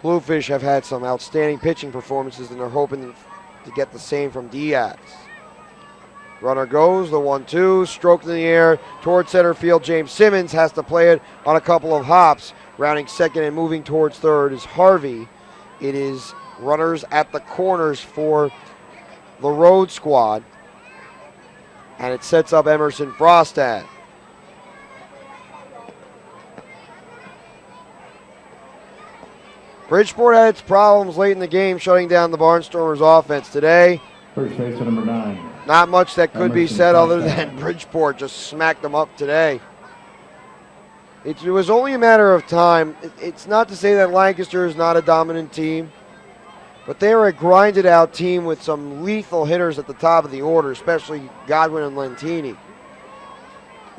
Bluefish have had some outstanding pitching performances, and they're hoping to get the same from Diaz. Runner goes, the 1-2, stroked in the air towards center field. James Simmons has to play it on a couple of hops. Rounding second and moving towards third is Harvey. It is runners at the corners for the road squad. And it sets up Emerson Frostad. Bridgeport had its problems late in the game, shutting down the Barnstormers offense today. First baseman number 9. Not much that could be said other than Bridgeport just smacked them up today. It was only a matter of time. It's not to say that Lancaster is not a dominant team, but they are a grinded out team with some lethal hitters at the top of the order, especially Godwin and Lentini.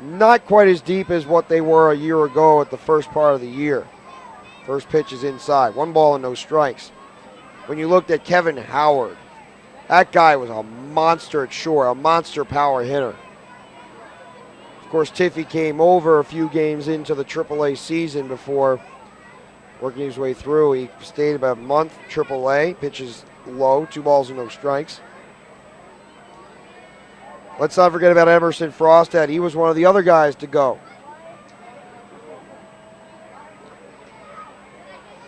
Not quite as deep as what they were a year ago at the first part of the year. First pitch is inside. 1 ball and no strikes. When you looked at Kevin Howard, that guy was a monster at short, a monster power hitter. Of course, Tiffy came over a few games into the AAA season before working his way through. He stayed about a month AAA, pitches low, 2 balls and no strikes. Let's not forget about Emerson Frostad. He was one of the other guys to go.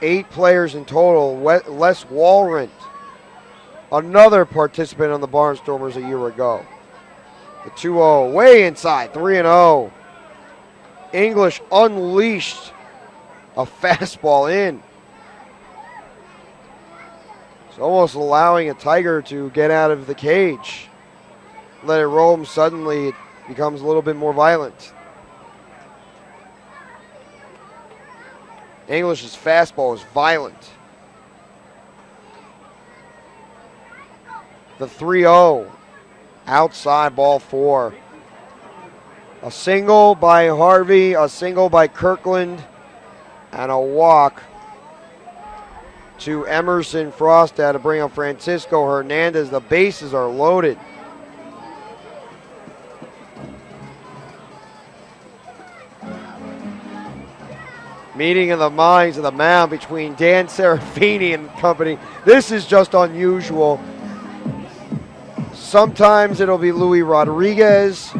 8 players in total. Les Walrent, another participant on the Barnstormers a year ago. The 2-0, way inside, 3-0. English unleashed a fastball in. It's almost allowing a Tiger to get out of the cage. Let it roam, suddenly it becomes a little bit more violent. English's fastball is violent. The 3-0, outside ball 4. A single by Harvey, a single by Kirkland, and a walk to Emerson Frostad to bring up Francisco Hernandez. The bases are loaded. Meeting of the minds of the mound between Dan Serafini and company. This is just unusual. Sometimes it'll be Luis Rodriguez.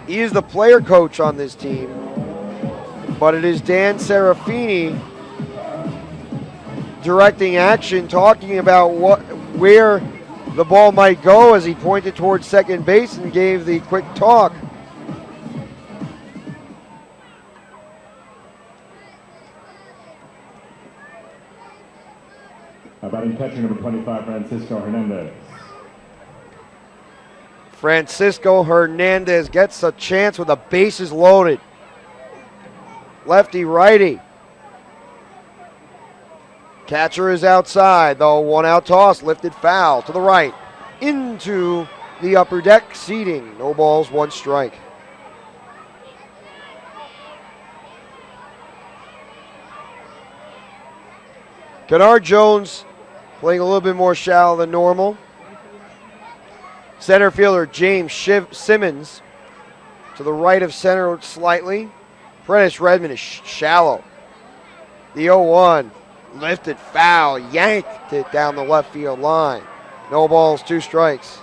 He is the player coach on this team. But it is Dan Serafini directing action, talking about where the ball might go as he pointed towards second base and gave the quick talk. and catcher number 25, Francisco Hernandez. Francisco Hernandez gets a chance with the bases loaded. Lefty, righty. Catcher is outside, though. 1-out toss, lifted foul to the right. Into the upper deck seating. No balls, 1 strike. Kennard Jones playing a little bit more shallow than normal. Center fielder James Simmons to the right of center slightly. Prentice Redmond is shallow. The 0-1 lifted foul, yanked it down the left field line. No balls, 2 strikes.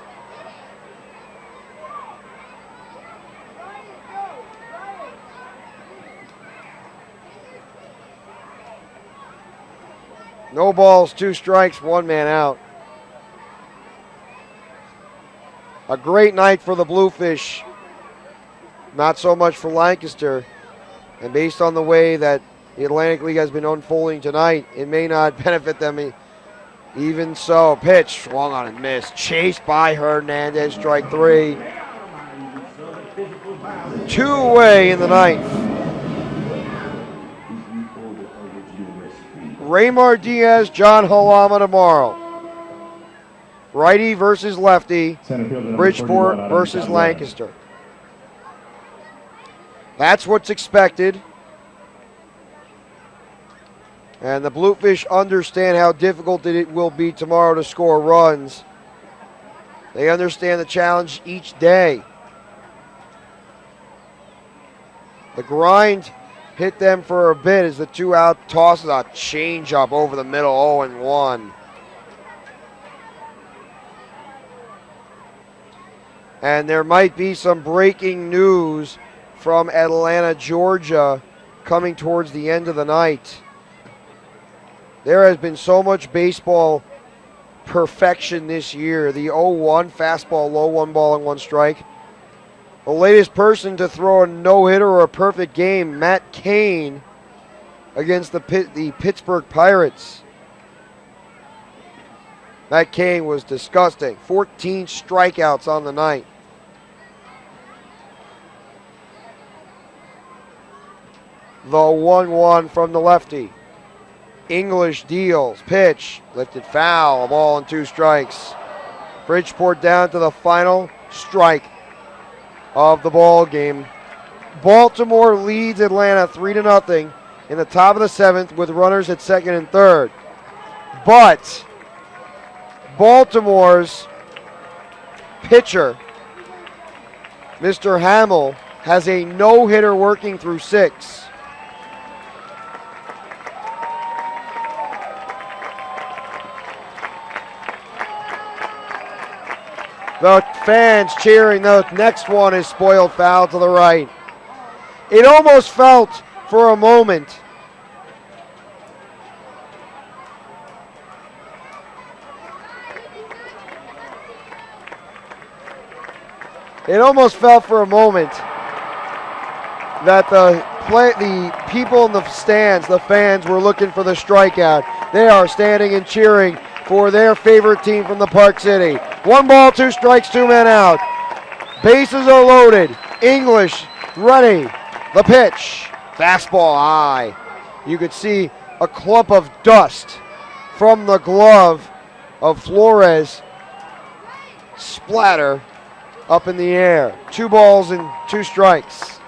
No balls, 2 strikes, 1 man out. A great night for the Bluefish. Not so much for Lancaster. And based on the way that the Atlantic League has been unfolding tonight, it may not benefit them. Even so, pitch swung on and missed. Chased by Hernandez, strike 3. 2 away in the ninth. Raymar Diaz, John Halama tomorrow. Righty versus lefty. Bridgeport versus Lancaster. That's what's expected. And the Bluefish understand how difficult it will be tomorrow to score runs. They understand the challenge each day. The grind hit them for a bit as the 2-out tosses a changeup over the middle, 0-1. And there might be some breaking news from Atlanta, Georgia, coming towards the end of the night. There has been so much baseball perfection this year. The 0-1 fastball, low, 1 ball and 1 strike. The latest person to throw a no-hitter or a perfect game, Matt Cain, against the Pittsburgh Pirates. Matt Cain was disgusting. 14 strikeouts on the night. The 1-1 from the lefty. English deals. Pitch. Lifted foul. A ball and 2 strikes. Bridgeport down to the final strike of the ball game. Baltimore leads Atlanta 3-0 in the top of the 7th with runners at 2nd and 3rd. But Baltimore's pitcher, Mr. Hamill, has a no-hitter working through 6. The fans cheering. The next one is spoiled foul to the right. It almost felt for a moment that the people in the stands, the fans, were looking for the strikeout. They are standing and cheering for their favorite team from the Park City. 1 ball, 2 strikes, 2 men out. Bases are loaded. English ready. The pitch. Fastball high. You could see a clump of dust from the glove of Flores splatter up in the air. 2 balls and 2 strikes.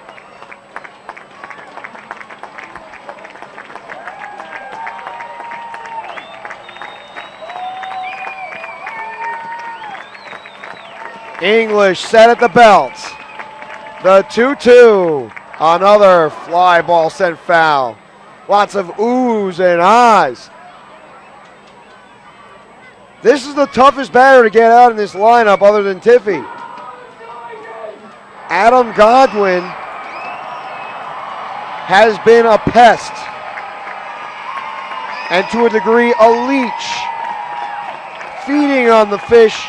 English set at the belt. The 2-2. Another fly ball sent foul. Lots of oohs and ahs. This is the toughest batter to get out in this lineup other than Tiffy. Adam Godwin has been a pest and to a degree a leech, feeding on the fish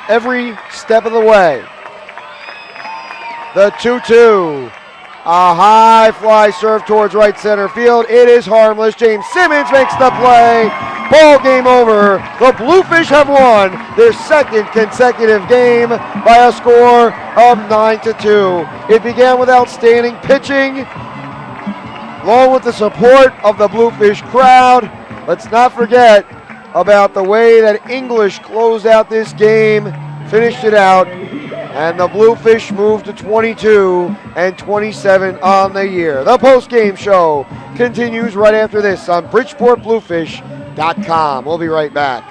every step of the way. The 2-2. A high fly serve towards right center field. It is harmless. James Simmons makes the play. Ball game over. The Bluefish have won their second consecutive game by a score of 9-2. It began with outstanding pitching, along with the support of the Bluefish crowd. Let's not forget about the way that English closed out this game, finished it out, and the Bluefish moved to 22-27 on the year. The post-game show continues right after this on BridgeportBluefish.com. We'll be right back.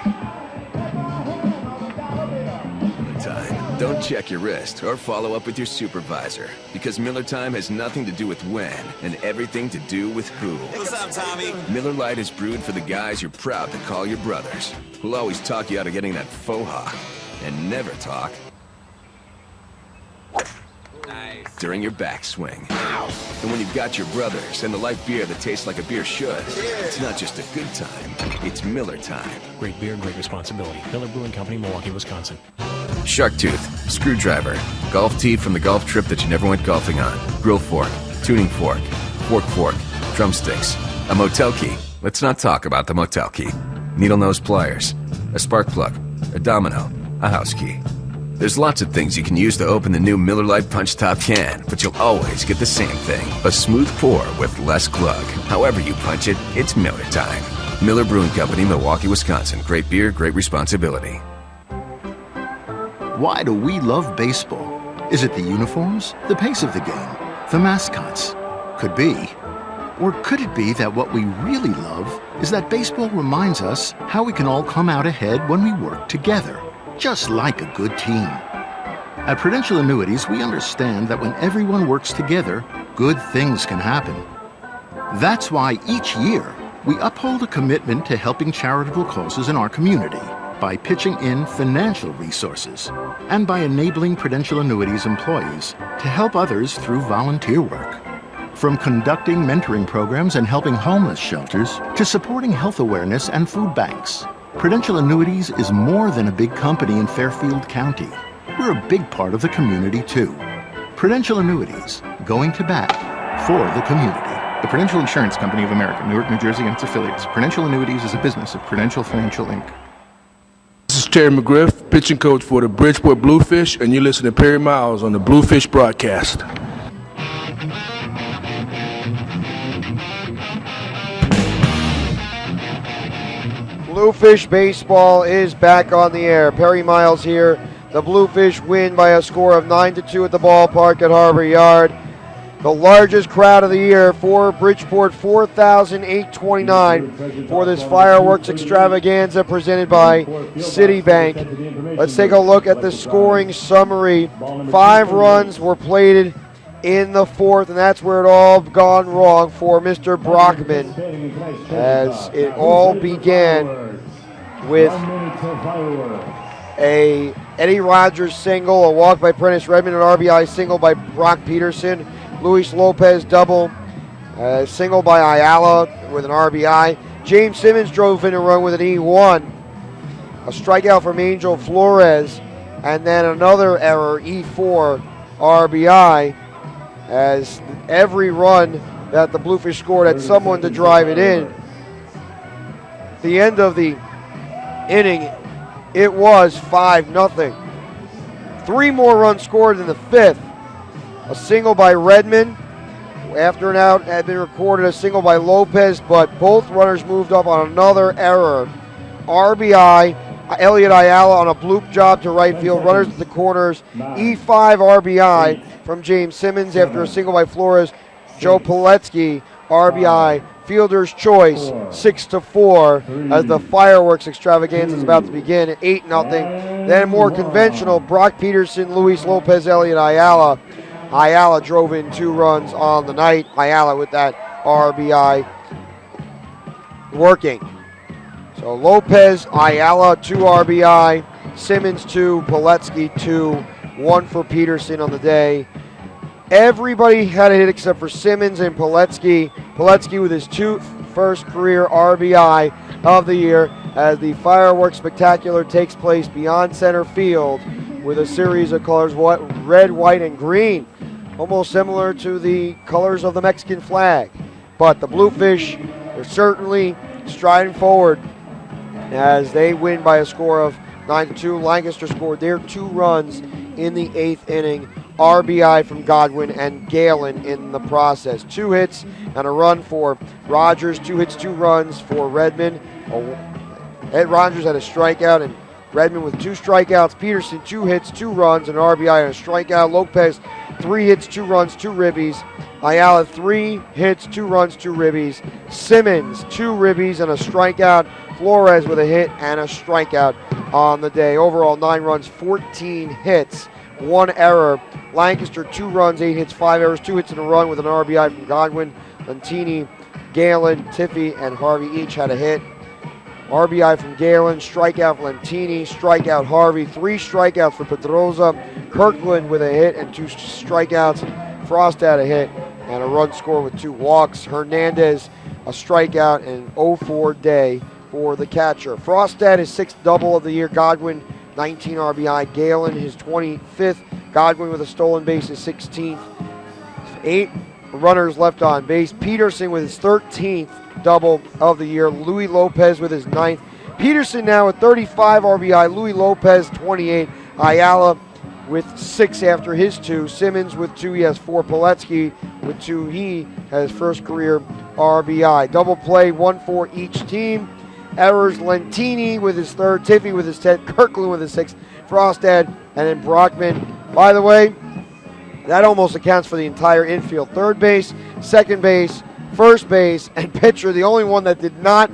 Time. Don't check your wrist or follow up with your supervisor, because Miller Time has nothing to do with when and everything to do with who. What's up, Tommy? Miller Lite is brewed for the guys you're proud to call your brothers, who'll always talk you out of getting that faux hawk and never talk during your backswing. And when you've got your brothers and the light beer that tastes like a beer should, it's not just a good time, it's Miller Time. Great beer, great responsibility. Miller Brewing Company, Milwaukee, Wisconsin. Shark tooth, screwdriver, golf tee from the golf trip that you never went golfing on, grill fork, tuning fork, fork, drumsticks, a motel key. Let's not talk about the motel key. Needle nose pliers, a spark plug, a domino, a house key. There's lots of things you can use to open the new Miller Lite Punch Top can, but you'll always get the same thing, a smooth pour with less glug. However you punch it, it's Miller Time. Miller Brewing Company, Milwaukee, Wisconsin. Great beer, great responsibility. Why do we love baseball? Is it the uniforms, the pace of the game, the mascots? Could be. Or could it be that what we really love is that baseball reminds us how we can all come out ahead when we work together, just like a good team. At Prudential Annuities, we understand that when everyone works together, good things can happen. That's why each year, we uphold a commitment to helping charitable causes in our community by pitching in financial resources and by enabling Prudential Annuities employees to help others through volunteer work. From conducting mentoring programs and helping homeless shelters to supporting health awareness and food banks, Prudential Annuities is more than a big company in Fairfield County. We're a big part of the community, too. Prudential Annuities, going to bat for the community. The Prudential Insurance Company of America, Newark, New Jersey, and its affiliates. Prudential Annuities is a business of Prudential Financial, Inc. This is Terry McGriff, pitching coach for the Bridgeport Bluefish, and you listen to Perry Miles on the Bluefish broadcast. Bluefish baseball is back on the air. Perry Miles here. The Bluefish win by a score of 9-2 at the ballpark at Harbor Yard. The largest crowd of the year for Bridgeport, 4,829 for this fireworks extravaganza presented by Citibank. Let's take a look at the scoring summary. 5 runs were plated in the 4th, and that's where it all gone wrong for Mr. Brockman, as it all began with a Eddie Rogers single, a walk by Prentice Redmond, an RBI single by Brock Peterson, Luis Lopez double, a single by Ayala with an RBI. James Simmons drove in a run with an E1, a strikeout from Angel Flores, and then another error, E4 RBI, as every run that the Bluefish scored had someone to drive it in. At the end of the inning, it was 5-0. 3 more runs scored in the 5th. A single by Redmond. After an out had been recorded, a single by Lopez, but both runners moved up on another error. RBI, Elliot Ayala on a bloop job to right field. Runners at the corners. E5 RBI from James Simmons after a single by Flores. Joe Piletsky, RBI, fielder's choice, 6-4, as the fireworks extravaganza is about to begin at 8-0. Then more conventional, Brock Peterson, Luis Lopez, Elliot Ayala. Ayala drove in 2 runs on the night. Ayala with that RBI working. So Lopez, Ayala, 2 RBI, Simmons 2, Piletsky 2, 1 for Peterson on the day. Everybody had a hit except for Simmons and Piletsky. Piletsky with his first career RBI of the year, as the fireworks spectacular takes place beyond center field with a series of colors, red, white, and green, almost similar to the colors of the Mexican flag. But the Bluefish are certainly striding forward as they win by a score of 9-2. Lancaster scored their 2 runs in the 8th inning. RBI from Godwin and Galen in the process. 2 hits and a run for Rogers. 2 hits, 2 runs for Redmond. Ed Rogers had a strikeout, and Redmond with 2 strikeouts. Peterson 2 hits, 2 runs, an RBI and a strikeout. Lopez 3 hits, 2 runs, 2 ribbies. Ayala 3 hits, 2 runs, 2 ribbies. Simmons 2 ribbies and a strikeout. Flores with a hit and a strikeout on the day. Overall 9 runs, 14 hits, 1 error. Lancaster 2 runs, 8 hits, 5 errors, 2 hits and a run with an RBI from Godwin. Lentini, Galen, Tiffy, and Harvey each had a hit. RBI from Galen, strikeout Lentini, strikeout Harvey, 3 strikeouts for Pedroza. Kirkland with a hit and 2 strikeouts. Frost had a hit and a run score with 2 walks. Hernandez a strikeout and an 0-4 day for the catcher. Frost had his 6th double of the year. Godwin 19 RBI. Galen his 25th. Godwin with a stolen base, his 16th. 8 runners left on base. Peterson with his 13th double of the year. Louis Lopez with his 9th. Peterson now with 35 RBI. Louis Lopez 28. Ayala with 6 after his 2. Simmons with 2. He has 4. Poletsky with 2. He has his first career RBI. Double play, 1 for each team. Errors, Lentini with his 3rd. Tiffy with his 10th. Kirkland with his 6th. Frostad, and then Brockman. By the way, that almost accounts for the entire infield. 3rd base, 2nd base, 1st base, and pitcher. The only one that did not,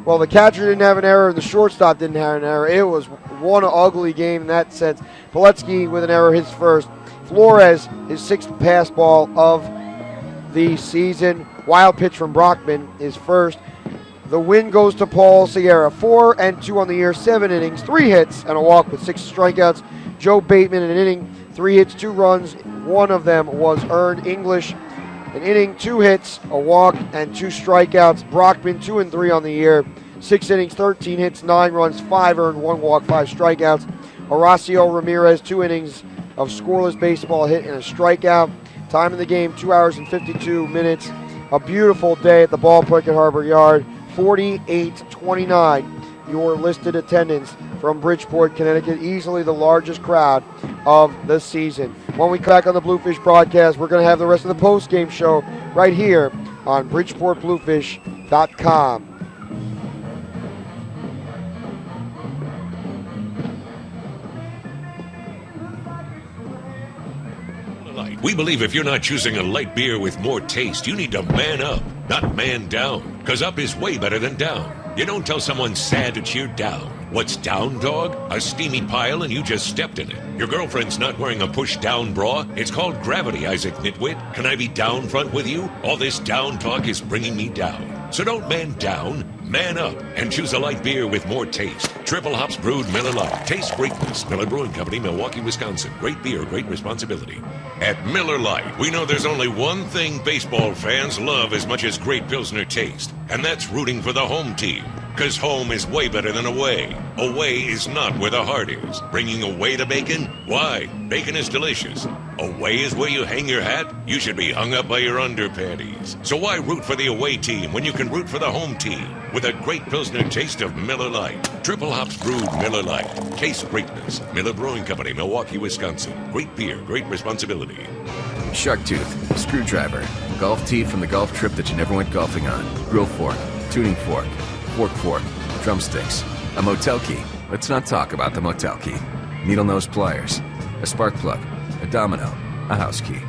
well, the catcher didn't have an error, the shortstop didn't have an error. It was one ugly game in that sense. Poletsky with an error, his 1st. Flores, his 6th pass ball of the season. Wild pitch from Brockman, his 1st. The win goes to Paul Sierra. 4 and 2 on the year, 7 innings, 3 hits, and a walk with 6 strikeouts. Joe Bateman, an inning, 3 hits, 2 runs. 1 of them was earned. English, an inning, 2 hits, a walk, and 2 strikeouts. Brockman, 2 and 3 on the year, 6 innings, 13 hits, 9 runs, 5 earned, 1 walk, 5 strikeouts. Horacio Ramirez, 2 innings of scoreless baseball, hit, and a strikeout. Time in the game, 2 hours and 52 minutes. A beautiful day at the ballpark at Harbor Yard. 48-29, your listed attendance from Bridgeport, Connecticut. Easily the largest crowd of the season. When we come back on the Bluefish broadcast, we're going to have the rest of the post-game show right here on BridgeportBluefish.com. We believe if you're not choosing a light beer with more taste, you need to man up, not man down. Because up is way better than down. You don't tell someone sad to cheer down. What's down, dog? A steamy pile and you just stepped in it. Your girlfriend's not wearing a push-down bra? It's called gravity, Isaac Nitwit. Can I be down front with you? All this down talk is bringing me down. So don't man down, man up, and choose a light beer with more taste. Triple hops brewed Miller Lite. Taste greatness. Miller Brewing Company, Milwaukee, Wisconsin. Great beer, great responsibility. At Miller Lite, we know there's only one thing baseball fans love as much as great Pilsner taste, and that's rooting for the home team. Because home is way better than away. Away is not where the heart is. Bringing away the bacon? Why? Bacon is delicious. Away is where you hang your hat? You should be hung up by your underpanties. So why root for the away team when you can root for the home team? With a great Pilsner taste of Miller Lite. Triple hops brewed Miller Lite. Taste greatness. Miller Brewing Company, Milwaukee, Wisconsin. Great beer, great responsibility. Shark tooth, screwdriver, golf tee from the golf trip that you never went golfing on, grill fork, tuning fork, fork, drumsticks, a motel key. Let's not talk about the motel key. Needle nose pliers, a spark plug, a domino, a house key.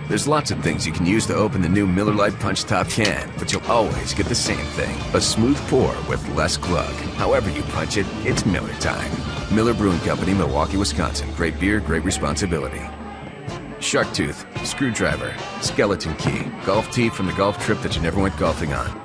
There's lots of things you can use to open the new Miller Lite Punch Top can, but you'll always get the same thing, a smooth pour with less glug. However you punch it, it's Miller time. Miller Brewing Company, Milwaukee, Wisconsin. Great beer, great responsibility. Shark tooth, screwdriver, skeleton key, golf tee from the golf trip that you never went golfing on.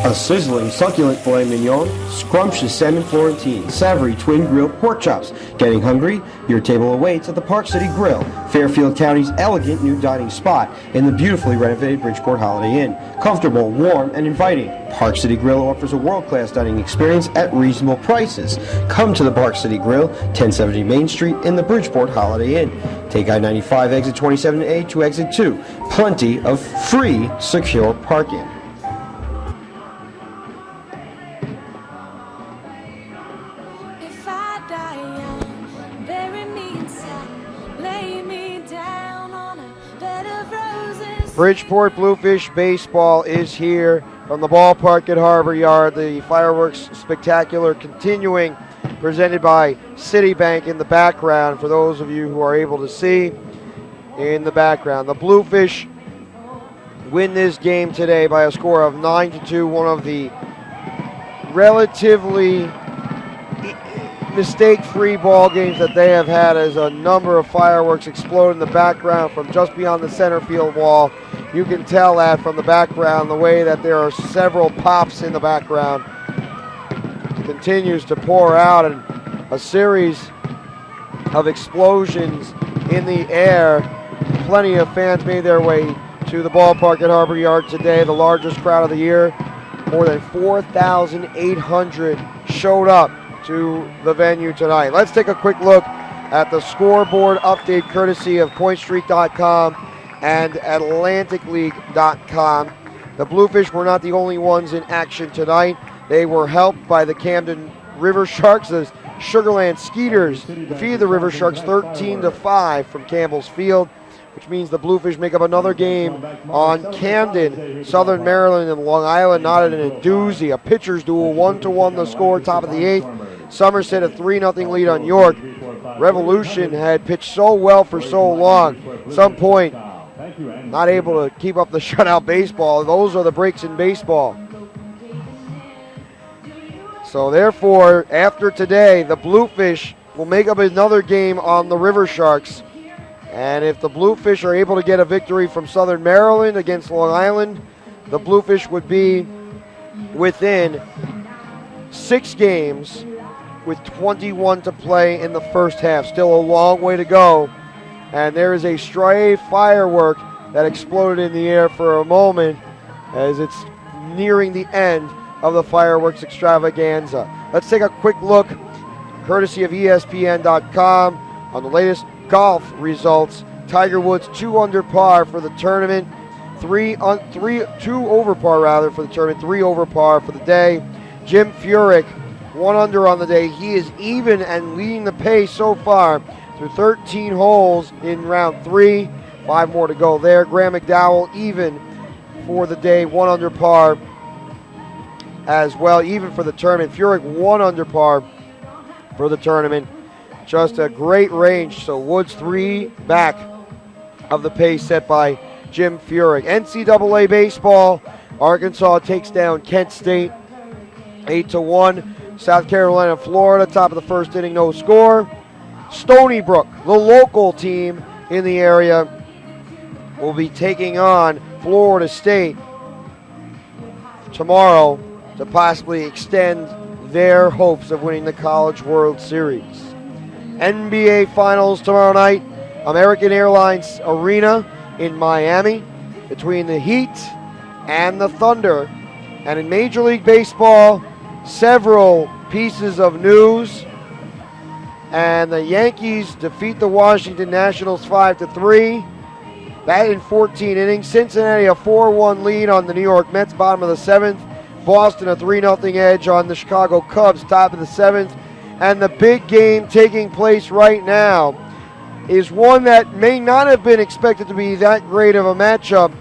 A sizzling, succulent filet mignon, scrumptious salmon Florentine, savory twin grilled pork chops. Getting hungry? Your table awaits at the Park City Grill, Fairfield County's elegant new dining spot in the beautifully renovated Bridgeport Holiday Inn. Comfortable, warm, and inviting, Park City Grill offers a world-class dining experience at reasonable prices. Come to the Park City Grill, 1070 Main Street in the Bridgeport Holiday Inn. Take I-95 exit 27A to exit 2. Plenty of free, secure parking. Bridgeport Bluefish baseball is here from the ballpark at Harbor Yard. The fireworks spectacular continuing, presented by Citibank in the background for those of you who are able to see in the background. The Bluefish win this game today by a score of 9-2, one of the relatively mistake-free ball games that they have had, as a number of fireworks explode in the background from just beyond the center field wall. You can tell that from the background, the way that there are several pops in the background. Continues to pour out, and a series of explosions in the air. Plenty of fans made their way to the ballpark at Harbor Yard today, the largest crowd of the year. More than 4,800 showed up to the venue tonight. Let's take a quick look at the scoreboard update courtesy of PointStreet.com and AtlanticLeague.com. The Bluefish were not the only ones in action tonight. They were helped by the Camden River Sharks. The Sugarland Skeeters defeated the River Sharks 13-5 from Campbell's Field, which means the Bluefish make up another game on Camden, Southern Maryland, and Long Island. Not in a doozy. A pitcher's duel, 1-1 the score, top of the 8th. Somerset a 3-0 lead on York. Revolution had pitched so well for so long. At some point, not able to keep up the shutout baseball. Those are the breaks in baseball. So therefore, after today, the Bluefish will make up another game on the River Sharks. And if the Bluefish are able to get a victory from Southern Maryland against Long Island, the Bluefish would be within 6 games with 21 to play in the first half. Still a long way to go. And there is a stray firework that exploded in the air for a moment as it's nearing the end of the fireworks extravaganza. Let's take a quick look, courtesy of ESPN.com, on the latest golf results. Tiger Woods 2 under par for the tournament, 2 over par for the tournament, 3 over par for the day. Jim Furyk 1 under on the day. He is even and leading the pace so far through 13 holes in round 3. 5 more to go there. Graham McDowell even for the day, 1 under par as well, even for the tournament. Furyk 1 under par for the tournament. Just a great range. So Woods 3 back of the pace set by Jim Furyk. NCAA baseball, Arkansas takes down Kent State 8-1. South Carolina, Florida, top of the first inning, no score. Stony Brook, the local team in the area, will be taking on Florida State tomorrow to possibly extend their hopes of winning the College World Series. NBA Finals tomorrow night, American Airlines Arena in Miami, between the Heat and the Thunder. And in Major League Baseball, several pieces of news. And the Yankees defeat the Washington Nationals 5-3. That in 14 innings. Cincinnati a 4-1 lead on the New York Mets, bottom of the 7th. Boston a 3-0 edge on the Chicago Cubs, top of the 7th. And the big game taking place right now is one that may not have been expected to be that great of a matchup.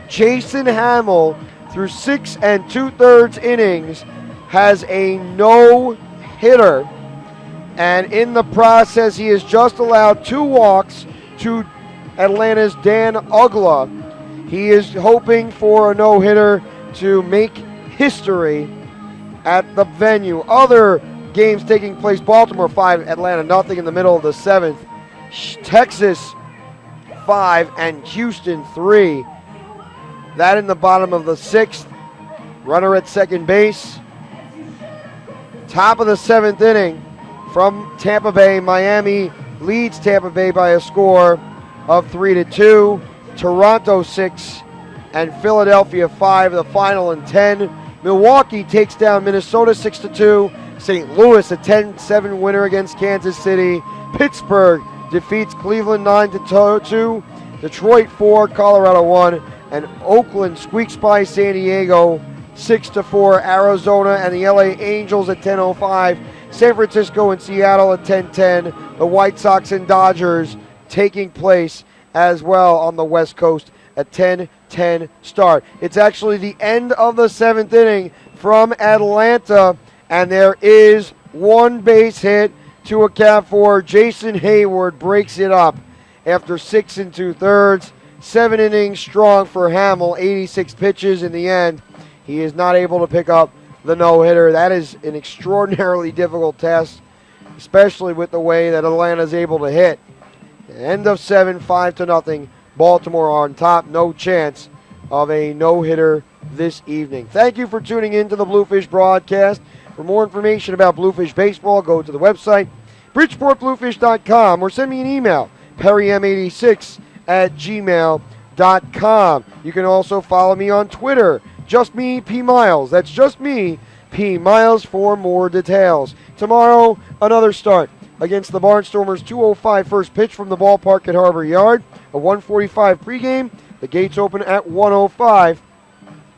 Jason Hamill, through 6 2/3 innings, has a no-hitter. And in the process, he has just allowed 2 walks to Atlanta's Dan Uggla. He is hoping for a no-hitter to make history at the venue. Other games taking place: Baltimore 5, Atlanta nothing in the middle of the 7th. Texas 5 and Houston 3. That in the bottom of the 6th. Runner at second base. Top of the 7th inning from Tampa Bay. Miami leads Tampa Bay by a score of 3-2. Toronto 6 and Philadelphia 5, the final in 10. Milwaukee takes down Minnesota 6-2. St. Louis a 10-7 winner against Kansas City. Pittsburgh defeats Cleveland 9-2. Detroit 4, Colorado 1, and Oakland squeaks by San Diego 6-4. Arizona and the LA Angels at 10:05. San Francisco and Seattle at 10:10. The White Sox and Dodgers taking place as well on the West Coast at 10 10 start. It's actually the end of the 7th inning from Atlanta, and there is one base hit to account for. Jason Hayward breaks it up after 6 2/3. 7 innings strong for Hamill, 86 pitches in the end. He is not able to pick up the no-hitter. That is an extraordinarily difficult test, especially with the way that Atlanta is able to hit. End of 7, 5-0. Baltimore on top. No chance of a no-hitter this evening. Thank you for tuning in to the Bluefish broadcast. For more information about Bluefish baseball, go to the website, bridgeportbluefish.com, or send me an email, perrym86@gmail.com. You can also follow me on Twitter, just me, P. Miles. That's just me, P. Miles, for more details. Tomorrow, another start against the Barnstormers. 2:05 first pitch from the ballpark at Harbor Yard. A 1:45 pregame. The gates open at 1:05.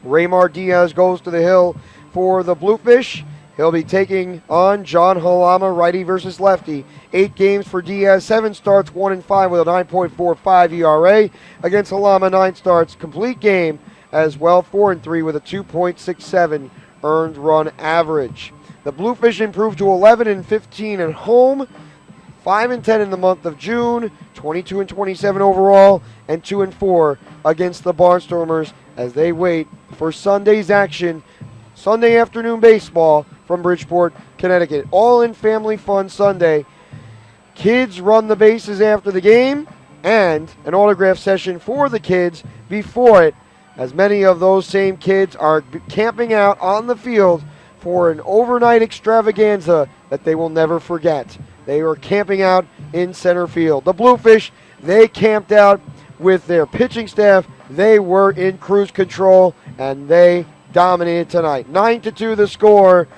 Raymar Diaz goes to the hill for the Bluefish. He'll be taking on John Halama, righty versus lefty. 8 games for Diaz, 7 starts, 1-5 with a 9.45 ERA. Against Halama, 9 starts, complete game as well, 4-3 with a 2.67 earned run average. The Bluefish improved to 11-15 at home, 5-10 in the month of June, 22-27 overall, and 2-4 against the Barnstormers as they wait for Sunday's action, Sunday afternoon baseball from Bridgeport, Connecticut. All in family fun Sunday. Kids run the bases after the game, and an autograph session for the kids before it, as many of those same kids are camping out on the field for an overnight extravaganza that they will never forget. They were camping out in center field. The Bluefish, they camped out with their pitching staff. They were in cruise control, and they dominated tonight. 9-2 the score.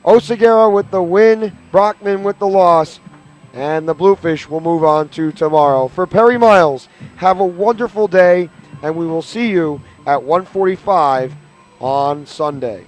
Oseguera with the win, Brockman with the loss, and the Bluefish will move on to tomorrow. For Perry Miles, have a wonderful day, and we will see you at 1:45 on Sunday.